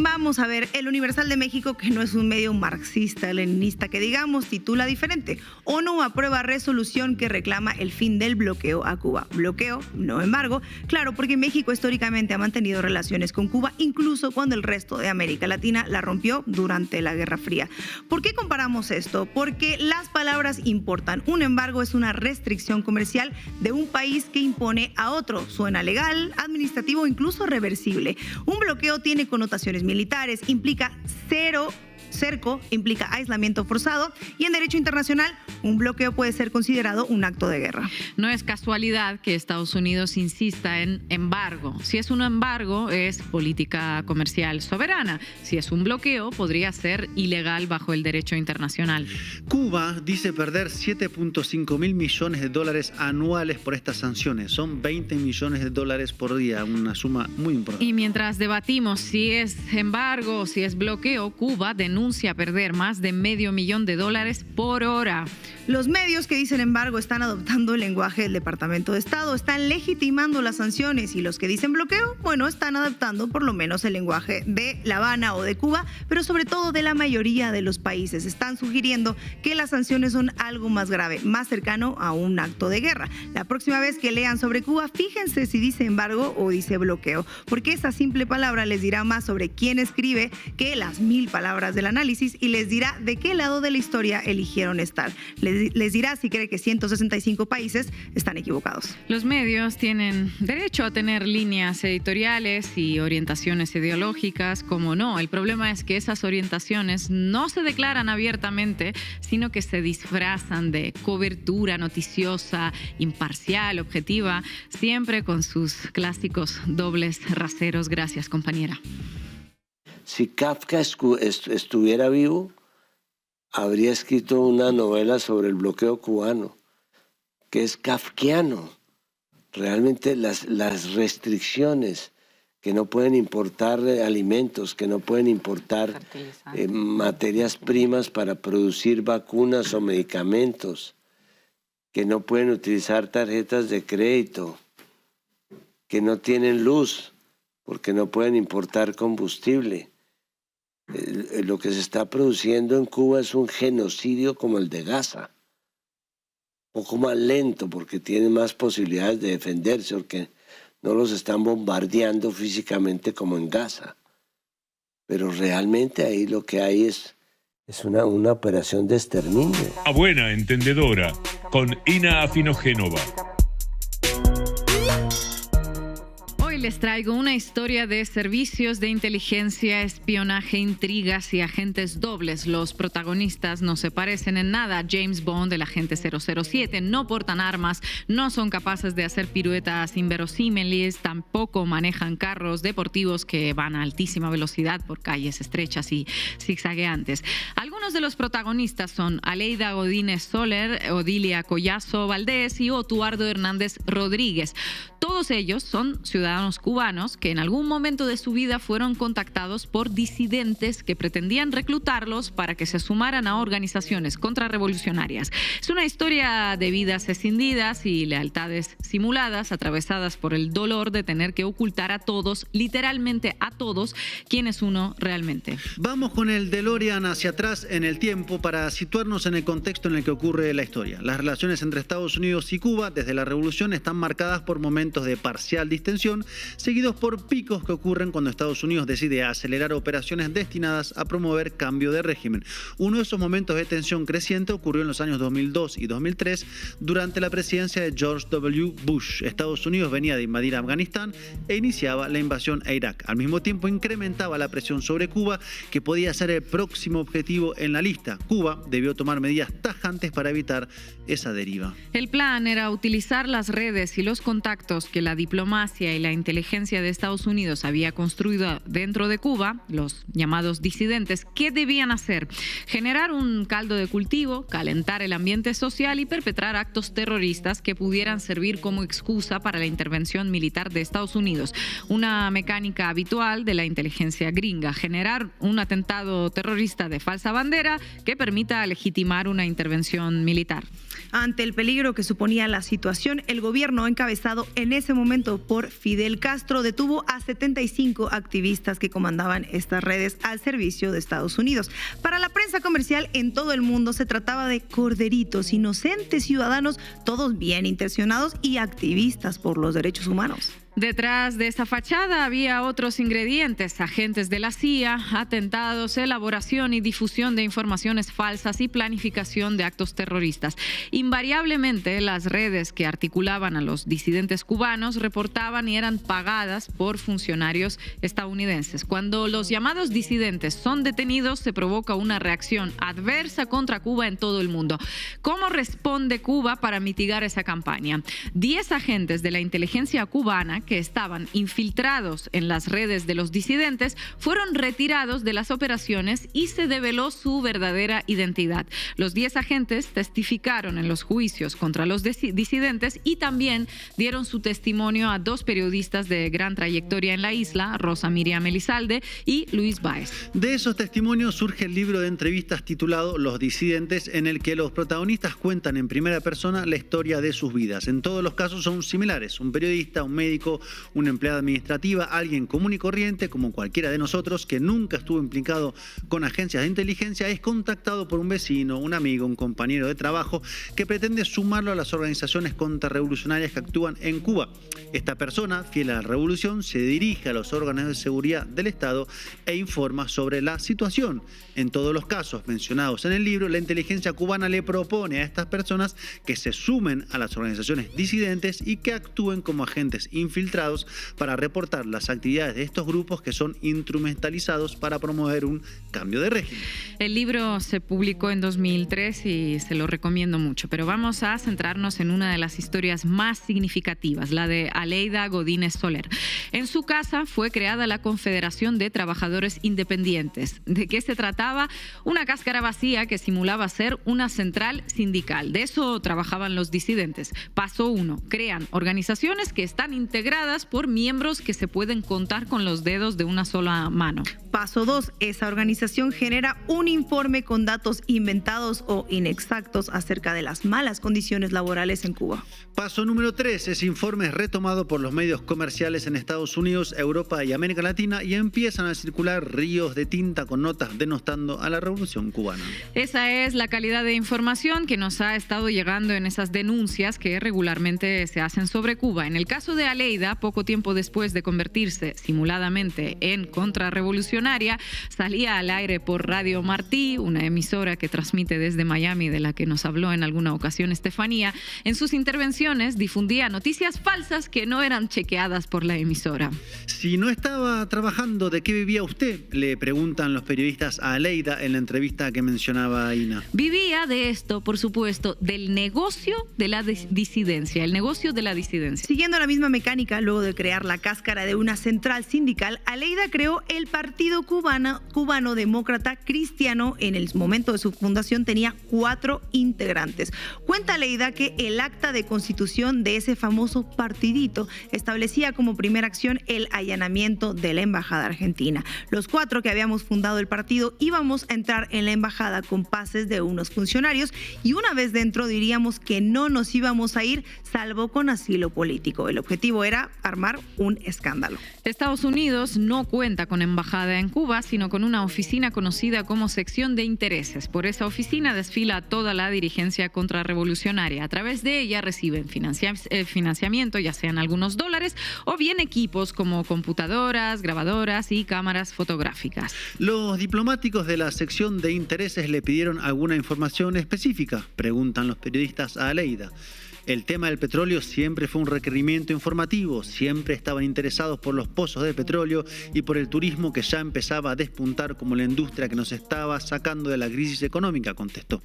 Vamos a ver, El Universal de México, que no es un medio marxista-leninista que digamos, titula diferente: ONU aprueba resolución que reclama el fin del bloqueo a Cuba. Bloqueo, no embargo. Claro, porque México históricamente ha mantenido relaciones con Cuba, incluso cuando el resto de América Latina la rompió durante la Guerra Fría. ¿Por qué comparamos esto? Porque las palabras importan. Un embargo es una restricción comercial de un país que impone a otro. Suena legal, administrativo o incluso reversible. Un bloqueo tiene connotaciones militares, implica cero cerco implica aislamiento forzado y en derecho internacional un bloqueo puede ser considerado un acto de guerra. No es casualidad que Estados Unidos insista en embargo. Si es un embargo, es política comercial soberana. Si es un bloqueo, podría ser ilegal bajo el derecho internacional. Cuba dice perder 7.5 mil millones de dólares anuales por estas sanciones. Son 20 millones de dólares por día, una suma muy importante. Y mientras debatimos si es embargo o si es bloqueo, Cuba denuncia perder más de $500,000 por hora. Los medios que dicen embargo están adoptando el lenguaje del Departamento de Estado, están legitimando las sanciones, y los que dicen bloqueo, bueno, están adaptando por lo menos el lenguaje de La Habana o de Cuba, pero sobre todo de la mayoría de los países. Están sugiriendo que las sanciones son algo más grave, más cercano a un acto de guerra. La próxima vez que lean sobre Cuba, fíjense si dice embargo o dice bloqueo, porque esa simple palabra les dirá más sobre quién escribe que las 1000 palabras del análisis, y les dirá de qué lado de la historia eligieron estar. Les dirá si cree que 165 países están equivocados. Los medios tienen derecho a tener líneas editoriales y orientaciones ideológicas, como no. El problema es que esas orientaciones no se declaran abiertamente, sino que se disfrazan de cobertura noticiosa, imparcial, objetiva, siempre con sus clásicos dobles raseros. Gracias, compañera. Si Kafka estuviera vivo, habría escrito una novela sobre el bloqueo cubano, que es kafkiano. Realmente las restricciones, que no pueden importar alimentos, que no pueden importar materias primas para producir vacunas o medicamentos, que no pueden utilizar tarjetas de crédito, que no tienen luz porque no pueden importar combustible. Lo que se está produciendo en Cuba es un genocidio como el de Gaza, un poco más lento porque tiene más posibilidades de defenderse, porque no los están bombardeando físicamente como en Gaza. Pero realmente ahí lo que hay es una operación de exterminio. A buena entendedora, con Ina Afinogénova. Les traigo una historia de servicios de inteligencia, espionaje, intrigas y agentes dobles. Los protagonistas no se parecen en nada a James Bond, el agente 007. No portan armas, no son capaces de hacer piruetas inverosímiles, tampoco manejan carros deportivos que van a altísima velocidad por calles estrechas y zigzagueantes. Algunos de los protagonistas son Aleida Godínez Soler, Odilia Collazo Valdés y Otuardo Hernández Rodríguez. Todos ellos son ciudadanos cubanos que en algún momento de su vida fueron contactados por disidentes que pretendían reclutarlos para que se sumaran a organizaciones contrarrevolucionarias. Es una historia de vidas escindidas y lealtades simuladas, atravesadas por el dolor de tener que ocultar a todos, literalmente a todos, quién es uno realmente. Vamos con el DeLorean hacia atrás en el tiempo para situarnos en el contexto en el que ocurre la historia. Las relaciones entre Estados Unidos y Cuba desde la revolución están marcadas por momentos de parcial distensión, seguidos por picos que ocurren cuando Estados Unidos decide acelerar operaciones destinadas a promover cambio de régimen. Uno de esos momentos de tensión creciente ocurrió en los años 2002 y 2003 durante la presidencia de George W. Bush. Estados Unidos venía de invadir Afganistán e iniciaba la invasión a Irak. Al mismo tiempo incrementaba la presión sobre Cuba, que podía ser el próximo objetivo en la lista. Cuba debió tomar medidas tajantes para evitar esa deriva. El plan era utilizar las redes y los contactos que la diplomacia y la inteligencia de Estados Unidos había construido dentro de Cuba, los llamados disidentes. ¿Qué debían hacer? Generar un caldo de cultivo, calentar el ambiente social y perpetrar actos terroristas que pudieran servir como excusa para la intervención militar de Estados Unidos. Una mecánica habitual de la inteligencia gringa, generar un atentado terrorista de falsa bandera que permita legitimar una intervención militar. Ante el peligro que suponía la situación, el gobierno encabezado en ese momento por Fidel Castro detuvo a 75 activistas que comandaban estas redes al servicio de Estados Unidos. Para la prensa comercial en todo el mundo se trataba de corderitos, inocentes ciudadanos, todos bien intencionados y activistas por los derechos humanos. Detrás de esa fachada había otros ingredientes: agentes de la CIA, atentados, elaboración y difusión de informaciones falsas y planificación de actos terroristas. Invariablemente, las redes que articulaban a los disidentes cubanos reportaban y eran pagadas por funcionarios estadounidenses. Cuando los llamados disidentes son detenidos, se provoca una reacción adversa contra Cuba en todo el mundo. ¿Cómo responde Cuba para mitigar esa campaña? 10 agentes de la inteligencia cubana que estaban infiltrados en las redes de los disidentes fueron retirados de las operaciones y se develó su verdadera identidad. Los 10 agentes testificaron en los juicios contra los disidentes y también dieron su testimonio a 2 periodistas de gran trayectoria en la isla, Rosa Miriam Elizalde y Luis Báez. De esos testimonios surge el libro de entrevistas titulado Los disidentes, en el que los protagonistas cuentan en primera persona la historia de sus vidas. En todos los casos son similares: un periodista, un médico, una empleada administrativa, alguien común y corriente como cualquiera de nosotros que nunca estuvo implicado con agencias de inteligencia, es contactado por un vecino, un amigo, un compañero de trabajo que pretende sumarlo a las organizaciones contrarrevolucionarias que actúan en Cuba. Esta persona, fiel a la revolución, se dirige a los órganos de seguridad del Estado e informa sobre la situación. En todos los casos mencionados en el libro, la inteligencia cubana le propone a estas personas que se sumen a las organizaciones disidentes y que actúen como agentes infiltrados para reportar las actividades de estos grupos que son instrumentalizados para promover un cambio de régimen. El libro se publicó en 2003 y se lo recomiendo mucho, pero vamos a centrarnos en una de las historias más significativas, la de Aleida Godínez Soler. En su casa fue creada la Confederación de Trabajadores Independientes. ¿De qué se trataba? Una cáscara vacía que simulaba ser una central sindical. De eso trabajaban los disidentes. Paso 1. Crean organizaciones que están integradas por miembros que se pueden contar con los dedos de una sola mano. Paso 2. Esa organización genera un informe con datos inventados o inexactos acerca de las malas condiciones laborales en Cuba. Paso número 3. Ese informe es retomado por los medios comerciales en Estados Unidos, Europa y América Latina y empiezan a circular ríos de tinta con notas denostando a la revolución cubana. Esa es la calidad de información que nos ha estado llegando en esas denuncias que regularmente se hacen sobre Cuba. En el caso de Aleida, poco tiempo después de convertirse simuladamente en contrarrevolucionaria, salía al aire por Radio Martí, una emisora que transmite desde Miami, de la que nos habló en alguna ocasión Estefanía. En sus intervenciones difundía noticias falsas que no eran chequeadas por la emisora. Si no estaba trabajando, ¿de qué vivía usted?, le preguntan los periodistas a Aleida en la entrevista que mencionaba Ina. Vivía de esto, por supuesto, del negocio de la disidencia, el negocio de la disidencia. Siguiendo la misma mecánica, luego de crear la cáscara de una central sindical, Aleida creó el Partido Cubano Demócrata Cristiano. En el momento de su fundación tenía 4 integrantes. Cuenta Aleida que el acta de constitución de ese famoso partidito establecía como primera acción el allanamiento de la embajada argentina. Los 4 que habíamos fundado el partido íbamos a entrar en la embajada con pases de unos funcionarios y una vez dentro diríamos que no nos íbamos a ir salvo con asilo político. El objetivo era armar un escándalo. Estados Unidos no cuenta con embajada en Cuba, sino con una oficina conocida como sección de intereses. Por esa oficina desfila toda la dirigencia contrarrevolucionaria. A través de ella reciben financiamiento, ya sean algunos dólares o bien equipos como computadoras, grabadoras y cámaras fotográficas. Los diplomáticos de la sección de intereses le pidieron alguna información específica, preguntan los periodistas a Aleida. El tema del petróleo siempre fue un requerimiento informativo, siempre estaban interesados por los pozos de petróleo y por el turismo que ya empezaba a despuntar como la industria que nos estaba sacando de la crisis económica, contestó.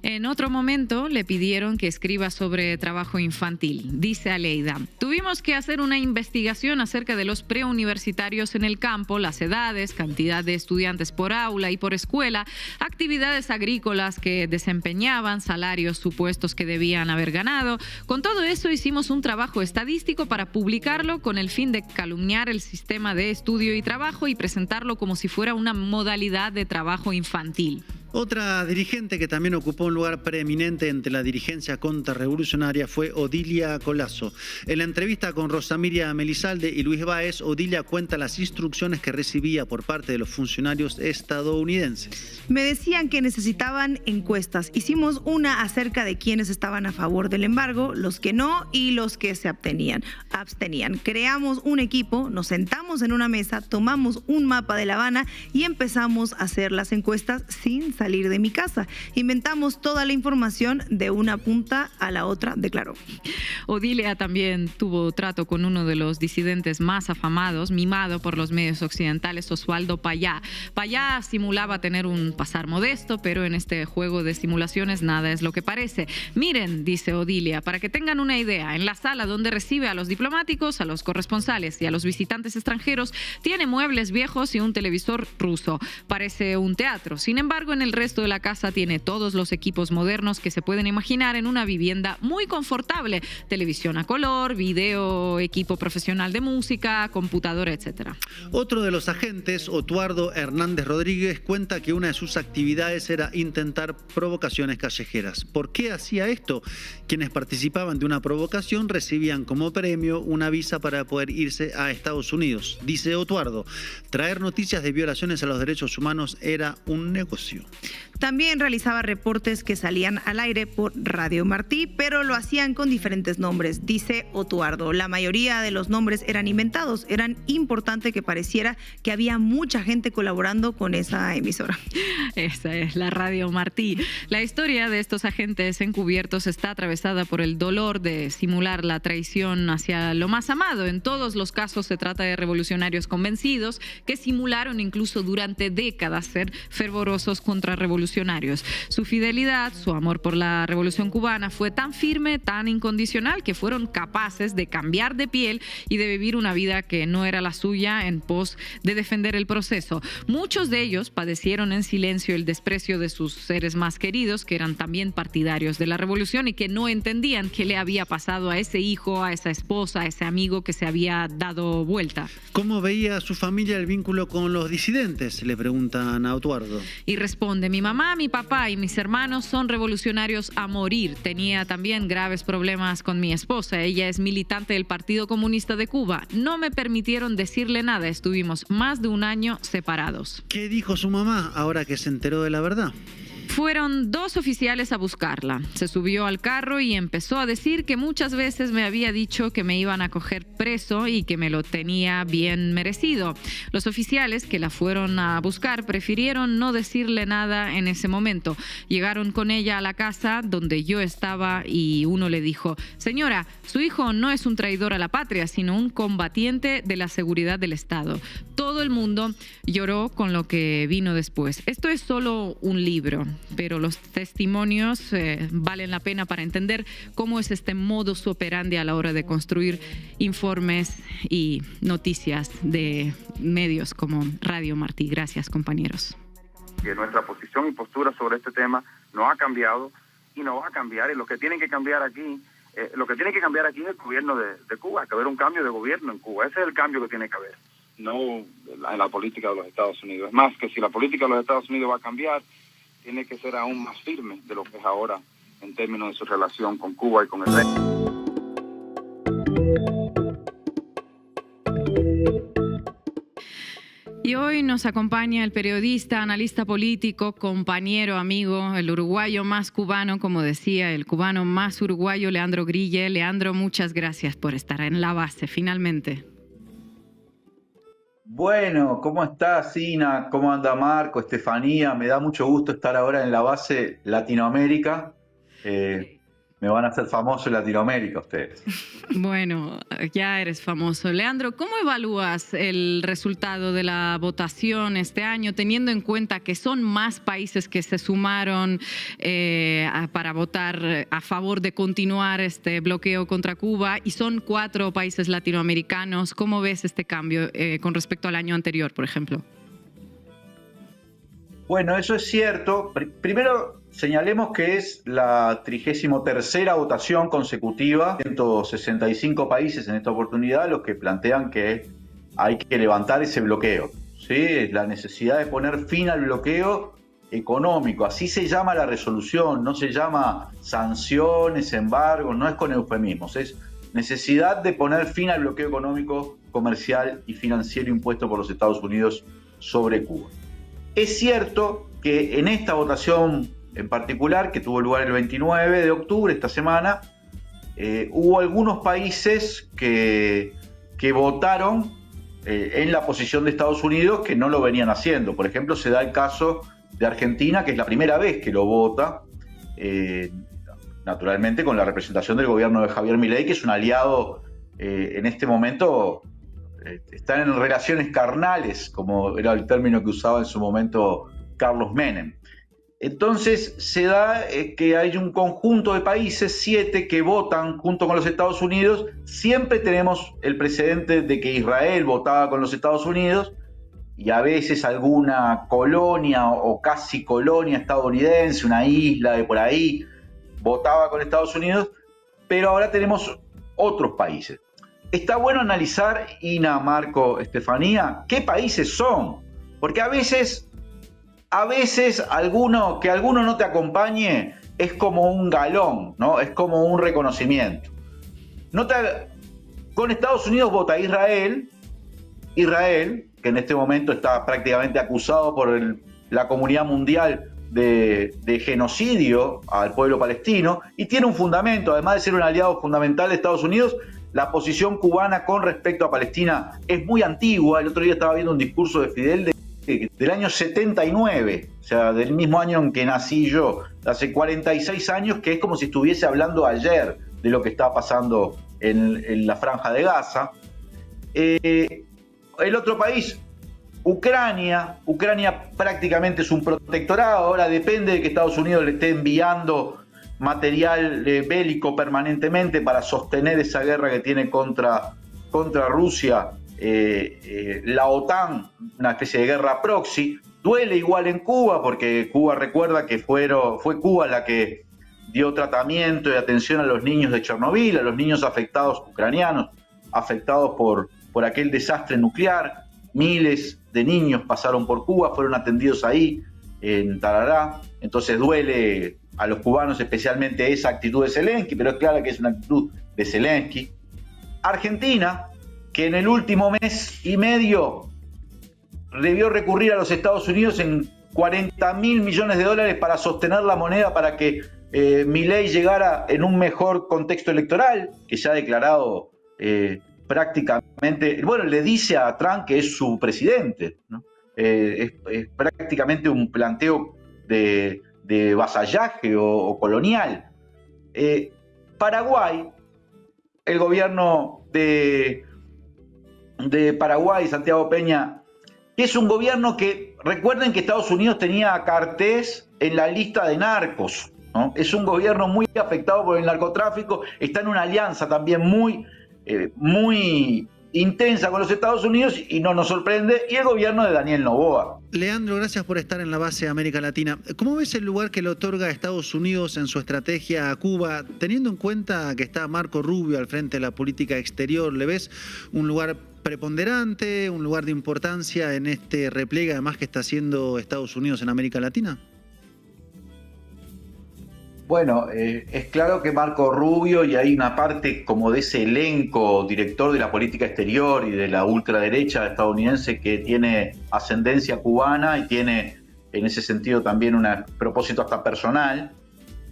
En otro momento le pidieron que escriba sobre trabajo infantil. Dice Aleida: tuvimos que hacer una investigación acerca de los preuniversitarios en el campo, las edades, cantidad de estudiantes por aula y por escuela, actividades agrícolas que desempeñaban, salarios supuestos que debían haber ganado. Con todo eso hicimos un trabajo estadístico para publicarlo con el fin de calumniar el sistema de estudio y trabajo y presentarlo como si fuera una modalidad de trabajo infantil. Otra dirigente que también ocupó un lugar preeminente entre la dirigencia contrarrevolucionaria fue Odilia Colasso. En la entrevista con Rosamiria Melizalde y Luis Báez, Odilia cuenta las instrucciones que recibía por parte de los funcionarios estadounidenses. Me decían que necesitaban encuestas. Hicimos una acerca de quienes estaban a favor del embargo, los que no y los que se abstenían. Creamos un equipo, nos sentamos en una mesa, tomamos un mapa de La Habana y empezamos a hacer las encuestas sin salir de mi casa. Inventamos toda la información de una punta a la otra, declaró. Odilia también tuvo trato con uno de los disidentes más afamados, mimado por los medios occidentales, Oswaldo Payá. Payá simulaba tener un pasar modesto, pero en este juego de simulaciones nada es lo que parece. Miren, dice Odilia, para que tengan una idea, en la sala donde recibe a los diplomáticos, a los corresponsales y a los visitantes extranjeros, tiene muebles viejos y un televisor ruso. Parece un teatro. Sin embargo, en el resto de la casa tiene todos los equipos modernos que se pueden imaginar en una vivienda muy confortable. Televisión a color, video, equipo profesional de música, computadora, etc. Otro de los agentes, Otuardo Hernández Rodríguez, cuenta que una de sus actividades era intentar provocaciones callejeras. ¿Por qué hacía esto? Quienes participaban de una provocación recibían como premio una visa para poder irse a Estados Unidos. Dice Otuardo, traer noticias de violaciones a los derechos humanos era un negocio. También realizaba reportes que salían al aire por Radio Martí, pero lo hacían con diferentes nombres, dice Otuardo. La mayoría de los nombres eran inventados. Eran importante que pareciera que había mucha gente colaborando con esa emisora. Esa es la Radio Martí. La historia de estos agentes encubiertos está atravesada por el dolor de simular la traición hacia lo más amado. En todos los casos se trata de revolucionarios convencidos que simularon incluso durante décadas ser fervorosos contrarrevolucionarios. Su fidelidad, su amor por la revolución cubana fue tan firme, tan incondicional, que fueron capaces de cambiar de piel y de vivir una vida que no era la suya en pos de defender el proceso. Muchos de ellos padecieron en silencio el desprecio de sus seres más queridos, que eran también partidarios de la revolución y que no entendían qué le había pasado a ese hijo, a esa esposa, a ese amigo que se había dado vuelta. ¿Cómo veía su familia el vínculo con los disidentes?, le preguntan a Otuardo. Y responde, mi mamá, mi papá y mis hermanos son revolucionarios a morir. Tenía también graves problemas con mi esposa. Ella es militante del Partido Comunista de Cuba. No me permitieron decirle nada. Estuvimos más de un año separados. ¿Qué dijo su mamá ahora que se enteró de la verdad? Fueron 2 oficiales a buscarla. Se subió al carro y empezó a decir que muchas veces me había dicho que me iban a coger preso y que me lo tenía bien merecido. Los oficiales que la fueron a buscar prefirieron no decirle nada en ese momento. Llegaron con ella a la casa donde yo estaba y uno le dijo, señora, su hijo no es un traidor a la patria, sino un combatiente de la seguridad del Estado. Todo el mundo lloró con lo que vino después. Esto es solo un libro, pero los testimonios valen la pena para entender cómo es este modus operandi a la hora de construir informes y noticias de medios como Radio Martí. Gracias, compañeros. Que nuestra posición y postura sobre este tema no ha cambiado y no va a cambiar. Y lo que tienen que cambiar aquí, es el gobierno de Cuba. Hay que haber un cambio de gobierno en Cuba. Ese es el cambio que tiene que haber, no en la política de los Estados Unidos. Es más, que si la política de los Estados Unidos va a cambiar, tiene que ser aún más firme de lo que es ahora en términos de su relación con Cuba y con el resto. Y hoy nos acompaña el periodista, analista político, compañero, amigo, el uruguayo más cubano, como decía, el cubano más uruguayo, Leandro Grille. Leandro, muchas gracias por estar en La Base, finalmente. Bueno, ¿cómo estás, Sina? ¿Cómo anda Marco, Estefanía? Me da mucho gusto estar ahora en La Base Latinoamérica. Me van a hacer famoso en Latinoamérica ustedes. Bueno, ya eres famoso. Leandro, ¿cómo evalúas el resultado de la votación este año, teniendo en cuenta que son más países que se sumaron para votar a favor de continuar este bloqueo contra Cuba y son 4 países latinoamericanos? ¿Cómo ves este cambio con respecto al año anterior, por ejemplo? Bueno, eso es cierto. Primero, señalemos que es la 33ª votación consecutiva, 165 países en esta oportunidad, los que plantean que hay que levantar ese bloqueo. ¿Sí? La necesidad de poner fin al bloqueo económico, así se llama la resolución, no se llama sanciones, embargos, no es con eufemismos, es necesidad de poner fin al bloqueo económico, comercial y financiero impuesto por los Estados Unidos sobre Cuba. Es cierto que en esta votación en particular, que tuvo lugar el 29 de octubre, esta semana, hubo algunos países que votaron en la posición de Estados Unidos que no lo venían haciendo. Por ejemplo, se da el caso de Argentina, que es la primera vez que lo vota, naturalmente con la representación del gobierno de Javier Milei, que es un aliado en este momento, están en relaciones carnales, como era el término que usaba en su momento Carlos Menem. Entonces se da que hay un conjunto de países, 7, que votan junto con los Estados Unidos. Siempre tenemos el precedente de que Israel votaba con los Estados Unidos y a veces alguna colonia o casi colonia estadounidense, una isla de por ahí, votaba con Estados Unidos, pero ahora tenemos otros países. Está bueno analizar, Ina, Marco, Estefanía, qué países son, porque a veces que alguno no te acompañe es como un galón, ¿no? Es como un reconocimiento. Con Estados Unidos vota Israel, que en este momento está prácticamente acusado por la comunidad mundial de genocidio al pueblo palestino, y tiene un fundamento, además de ser un aliado fundamental de Estados Unidos. La posición cubana con respecto a Palestina es muy antigua. El otro día estaba viendo un discurso de Fidel del año 79, o sea, del mismo año en que nací yo, hace 46 años, que es como si estuviese hablando ayer de lo que está pasando en la Franja de Gaza. El otro país, Ucrania prácticamente es un protectorado, ahora depende de que Estados Unidos le esté enviando material bélico permanentemente para sostener esa guerra que tiene contra Rusia. La OTAN, una especie de guerra proxy. Duele igual en Cuba, porque Cuba, recuerda que fue Cuba la que dio tratamiento y atención a los niños de Chernobyl, a los niños afectados, ucranianos, afectados por aquel desastre nuclear. Miles de niños pasaron por Cuba, fueron atendidos ahí, en Tarará. Entonces duele a los cubanos especialmente esa actitud de Zelensky, pero es claro que es una actitud de Zelensky. Argentina, que en el último mes y medio debió recurrir a los Estados Unidos en $40.000 millones para sostener la moneda para que Milei llegara en un mejor contexto electoral, que se ha declarado prácticamente, bueno, le dice a Trump que es su presidente, ¿no? Es prácticamente un planteo de vasallaje o colonial. Paraguay, el gobierno de Paraguay, Santiago Peña, que es un gobierno que, recuerden que Estados Unidos tenía a Cartés en la lista de narcos, ¿no? Es un gobierno muy afectado por el narcotráfico, está en una alianza también muy intensa con los Estados Unidos y no nos sorprende, y el gobierno de Daniel Noboa. Leandro, gracias por estar en la base de América Latina. ¿Cómo ves el lugar que le otorga Estados Unidos en su estrategia a Cuba, teniendo en cuenta que está Marco Rubio al frente de la política exterior? ¿Le ves un lugar preponderante, un lugar de importancia en este repliegue además que está haciendo Estados Unidos en América Latina? Bueno, es claro que Marco Rubio, y hay una parte como de ese elenco director de la política exterior y de la ultraderecha estadounidense que tiene ascendencia cubana y tiene en ese sentido también un propósito hasta personal.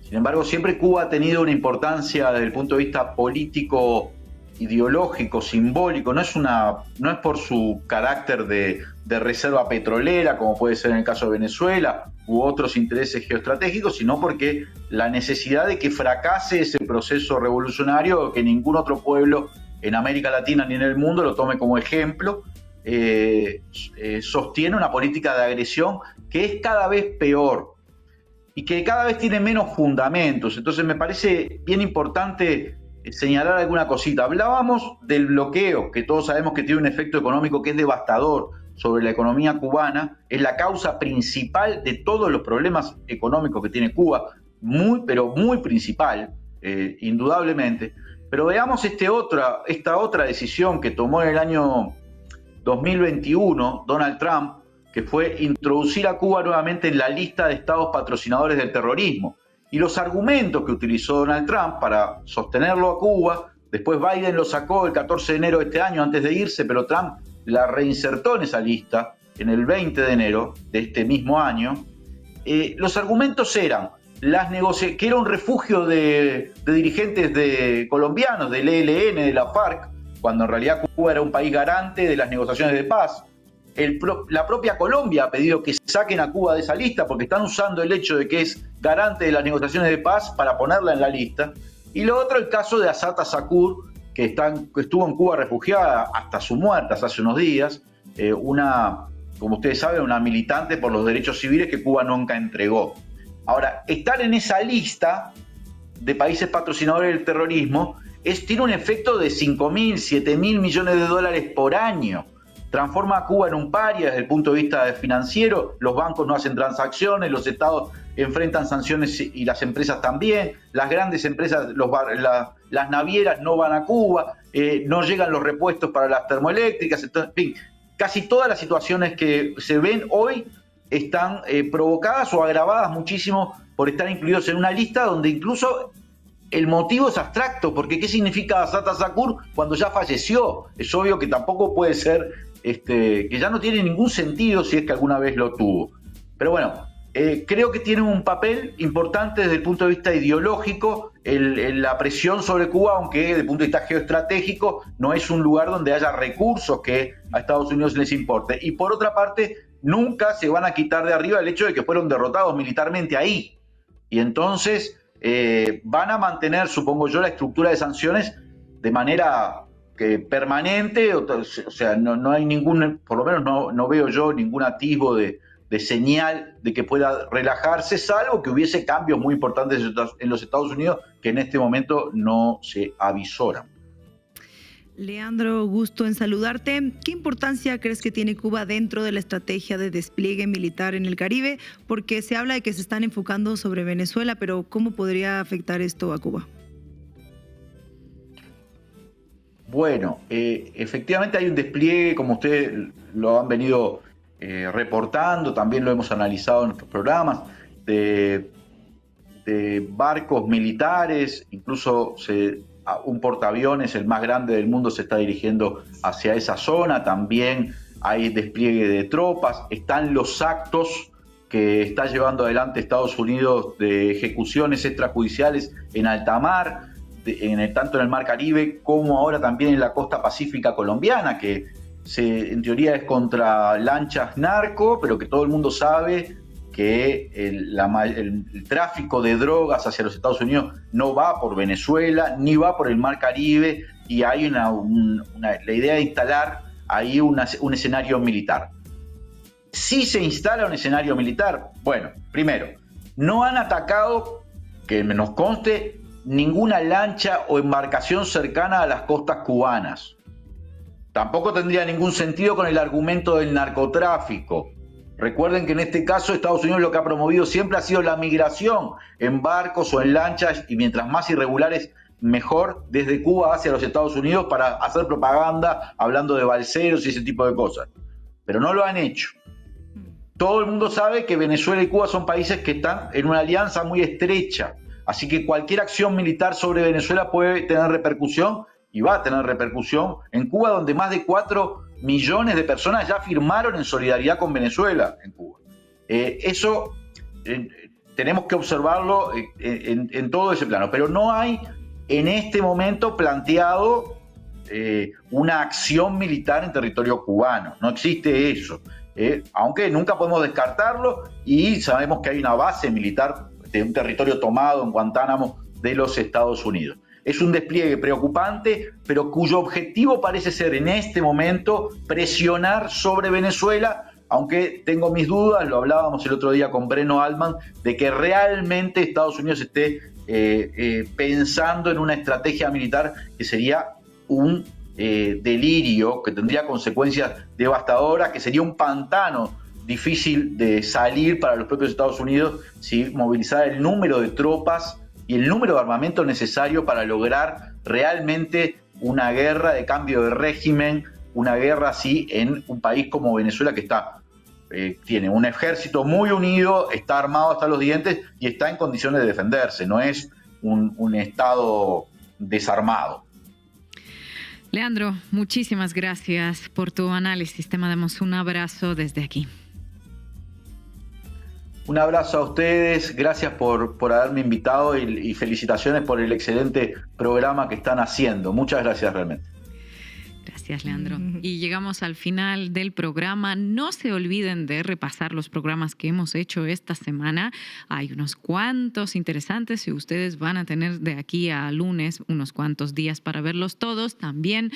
Sin embargo, siempre Cuba ha tenido una importancia desde el punto de vista político, ideológico, simbólico. No es por su carácter de reserva petrolera, como puede ser en el caso de Venezuela, u otros intereses geoestratégicos, sino porque la necesidad de que fracase ese proceso revolucionario, que ningún otro pueblo en América Latina ni en el mundo lo tome como ejemplo, sostiene una política de agresión que es cada vez peor y que cada vez tiene menos fundamentos. Entonces me parece bien importante señalar alguna cosita. Hablábamos del bloqueo, que todos sabemos que tiene un efecto económico que es devastador sobre la economía cubana, es la causa principal de todos los problemas económicos que tiene Cuba, pero muy principal, indudablemente. Pero veamos esta otra decisión que tomó en el año 2021 Donald Trump que fue introducir a Cuba nuevamente en la lista de estados patrocinadores del terrorismo. Y los argumentos que utilizó Donald Trump para sostenerlo a Cuba, después Biden lo sacó el 14 de enero de este año antes de irse, pero Trump la reinsertó en esa lista en el 20 de enero de este mismo año. Los argumentos eran que era un refugio de dirigentes colombianos, del ELN, de la FARC, cuando en realidad Cuba era un país garante de las negociaciones de paz. La propia Colombia ha pedido que saquen a Cuba de esa lista porque están usando el hecho de que es garante de las negociaciones de paz para ponerla en la lista. Y lo otro, el caso de Assata Shakur, que estuvo en Cuba refugiada hasta su muerte hace unos días, como ustedes saben, una militante por los derechos civiles que Cuba nunca entregó. Ahora, estar en esa lista de países patrocinadores del terrorismo tiene un efecto de 5.000, 7.000 millones de dólares por año. Transforma a Cuba en un paria desde el punto de vista financiero, los bancos no hacen transacciones, los estados enfrentan sanciones y las empresas también, las grandes empresas, las navieras no van a Cuba, no llegan los repuestos para las termoeléctricas, en fin, casi todas las situaciones que se ven hoy están provocadas o agravadas muchísimo por estar incluidos en una lista donde incluso el motivo es abstracto, porque ¿qué significa Assata Shakur cuando ya falleció? Es obvio que tampoco puede ser, que ya no tiene ningún sentido si es que alguna vez lo tuvo. Pero bueno, creo que tiene un papel importante desde el punto de vista ideológico, la presión sobre Cuba, aunque desde el punto de vista geoestratégico no es un lugar donde haya recursos que a Estados Unidos les importe. Y por otra parte, nunca se van a quitar de arriba el hecho de que fueron derrotados militarmente ahí. Y entonces van a mantener, supongo yo, la estructura de sanciones de manera permanente, o sea, no hay ningún, por lo menos no veo yo ningún atisbo de señal de que pueda relajarse, salvo que hubiese cambios muy importantes en los Estados Unidos que en este momento no se avisoran. Leandro, gusto en saludarte. ¿Qué importancia crees que tiene Cuba dentro de la estrategia de despliegue militar en el Caribe? Porque se habla de que se están enfocando sobre Venezuela, pero ¿cómo podría afectar esto a Cuba? Bueno, efectivamente hay un despliegue, como ustedes lo han venido reportando, también lo hemos analizado en nuestros programas, de barcos militares, incluso un portaaviones, el más grande del mundo, se está dirigiendo hacia esa zona. También hay despliegue de tropas, están los actos que está llevando adelante Estados Unidos de ejecuciones extrajudiciales en alta mar, tanto en el Mar Caribe como ahora también en la costa pacífica colombiana, que en teoría es contra lanchas narco, pero que todo el mundo sabe que el tráfico de drogas hacia los Estados Unidos no va por Venezuela, ni va por el Mar Caribe, y hay la idea de instalar ahí un escenario militar. Si se instala un escenario militar, bueno, primero, no han atacado, que nos conste, ninguna lancha o embarcación cercana a las costas cubanas. Tampoco tendría ningún sentido con el argumento del narcotráfico. Recuerden que en este caso Estados Unidos lo que ha promovido siempre ha sido la migración en barcos o en lanchas, y mientras más irregulares mejor, desde Cuba hacia los Estados Unidos para hacer propaganda hablando de balseros y ese tipo de cosas. Pero no lo han hecho. Todo el mundo sabe que Venezuela y Cuba son países que están en una alianza muy estrecha, así que cualquier acción militar sobre Venezuela puede tener repercusión, y va a tener repercusión en Cuba, donde más de 4 millones de personas ya firmaron en solidaridad con Venezuela en Cuba. Eso tenemos que observarlo en todo ese plano, pero no hay en este momento planteado una acción militar en territorio cubano, no existe eso, aunque nunca podemos descartarlo, y sabemos que hay una base militar de un territorio tomado en Guantánamo de los Estados Unidos. Es un despliegue preocupante, pero cuyo objetivo parece ser en este momento presionar sobre Venezuela, aunque tengo mis dudas, lo hablábamos el otro día con Breno Altman, de que realmente Estados Unidos esté pensando en una estrategia militar que sería un delirio, que tendría consecuencias devastadoras, que sería un pantano difícil de salir para los propios Estados Unidos si movilizara el número de tropas y el número de armamento necesario para lograr realmente una guerra de cambio de régimen, una guerra así en un país como Venezuela, que está tiene un ejército muy unido, está armado hasta los dientes y está en condiciones de defenderse, no es un Estado desarmado. Leandro, muchísimas gracias por tu análisis. Te mandamos un abrazo desde aquí. Un abrazo a ustedes, gracias por haberme invitado y felicitaciones por el excelente programa que están haciendo. Muchas gracias realmente. Gracias, Leandro. Y llegamos al final del programa. No se olviden de repasar los programas que hemos hecho esta semana. Hay unos cuantos interesantes y ustedes van a tener de aquí a lunes unos cuantos días para verlos todos. También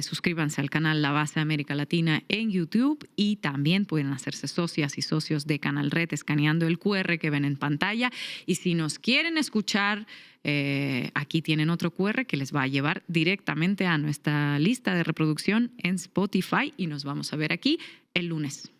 suscríbanse al canal La Base América Latina en YouTube y también pueden hacerse socias y socios de Canal Red escaneando el QR que ven en pantalla. Y si nos quieren escuchar, aquí tienen otro QR que les va a llevar directamente a nuestra lista de reproducción en Spotify y nos vamos a ver aquí el lunes.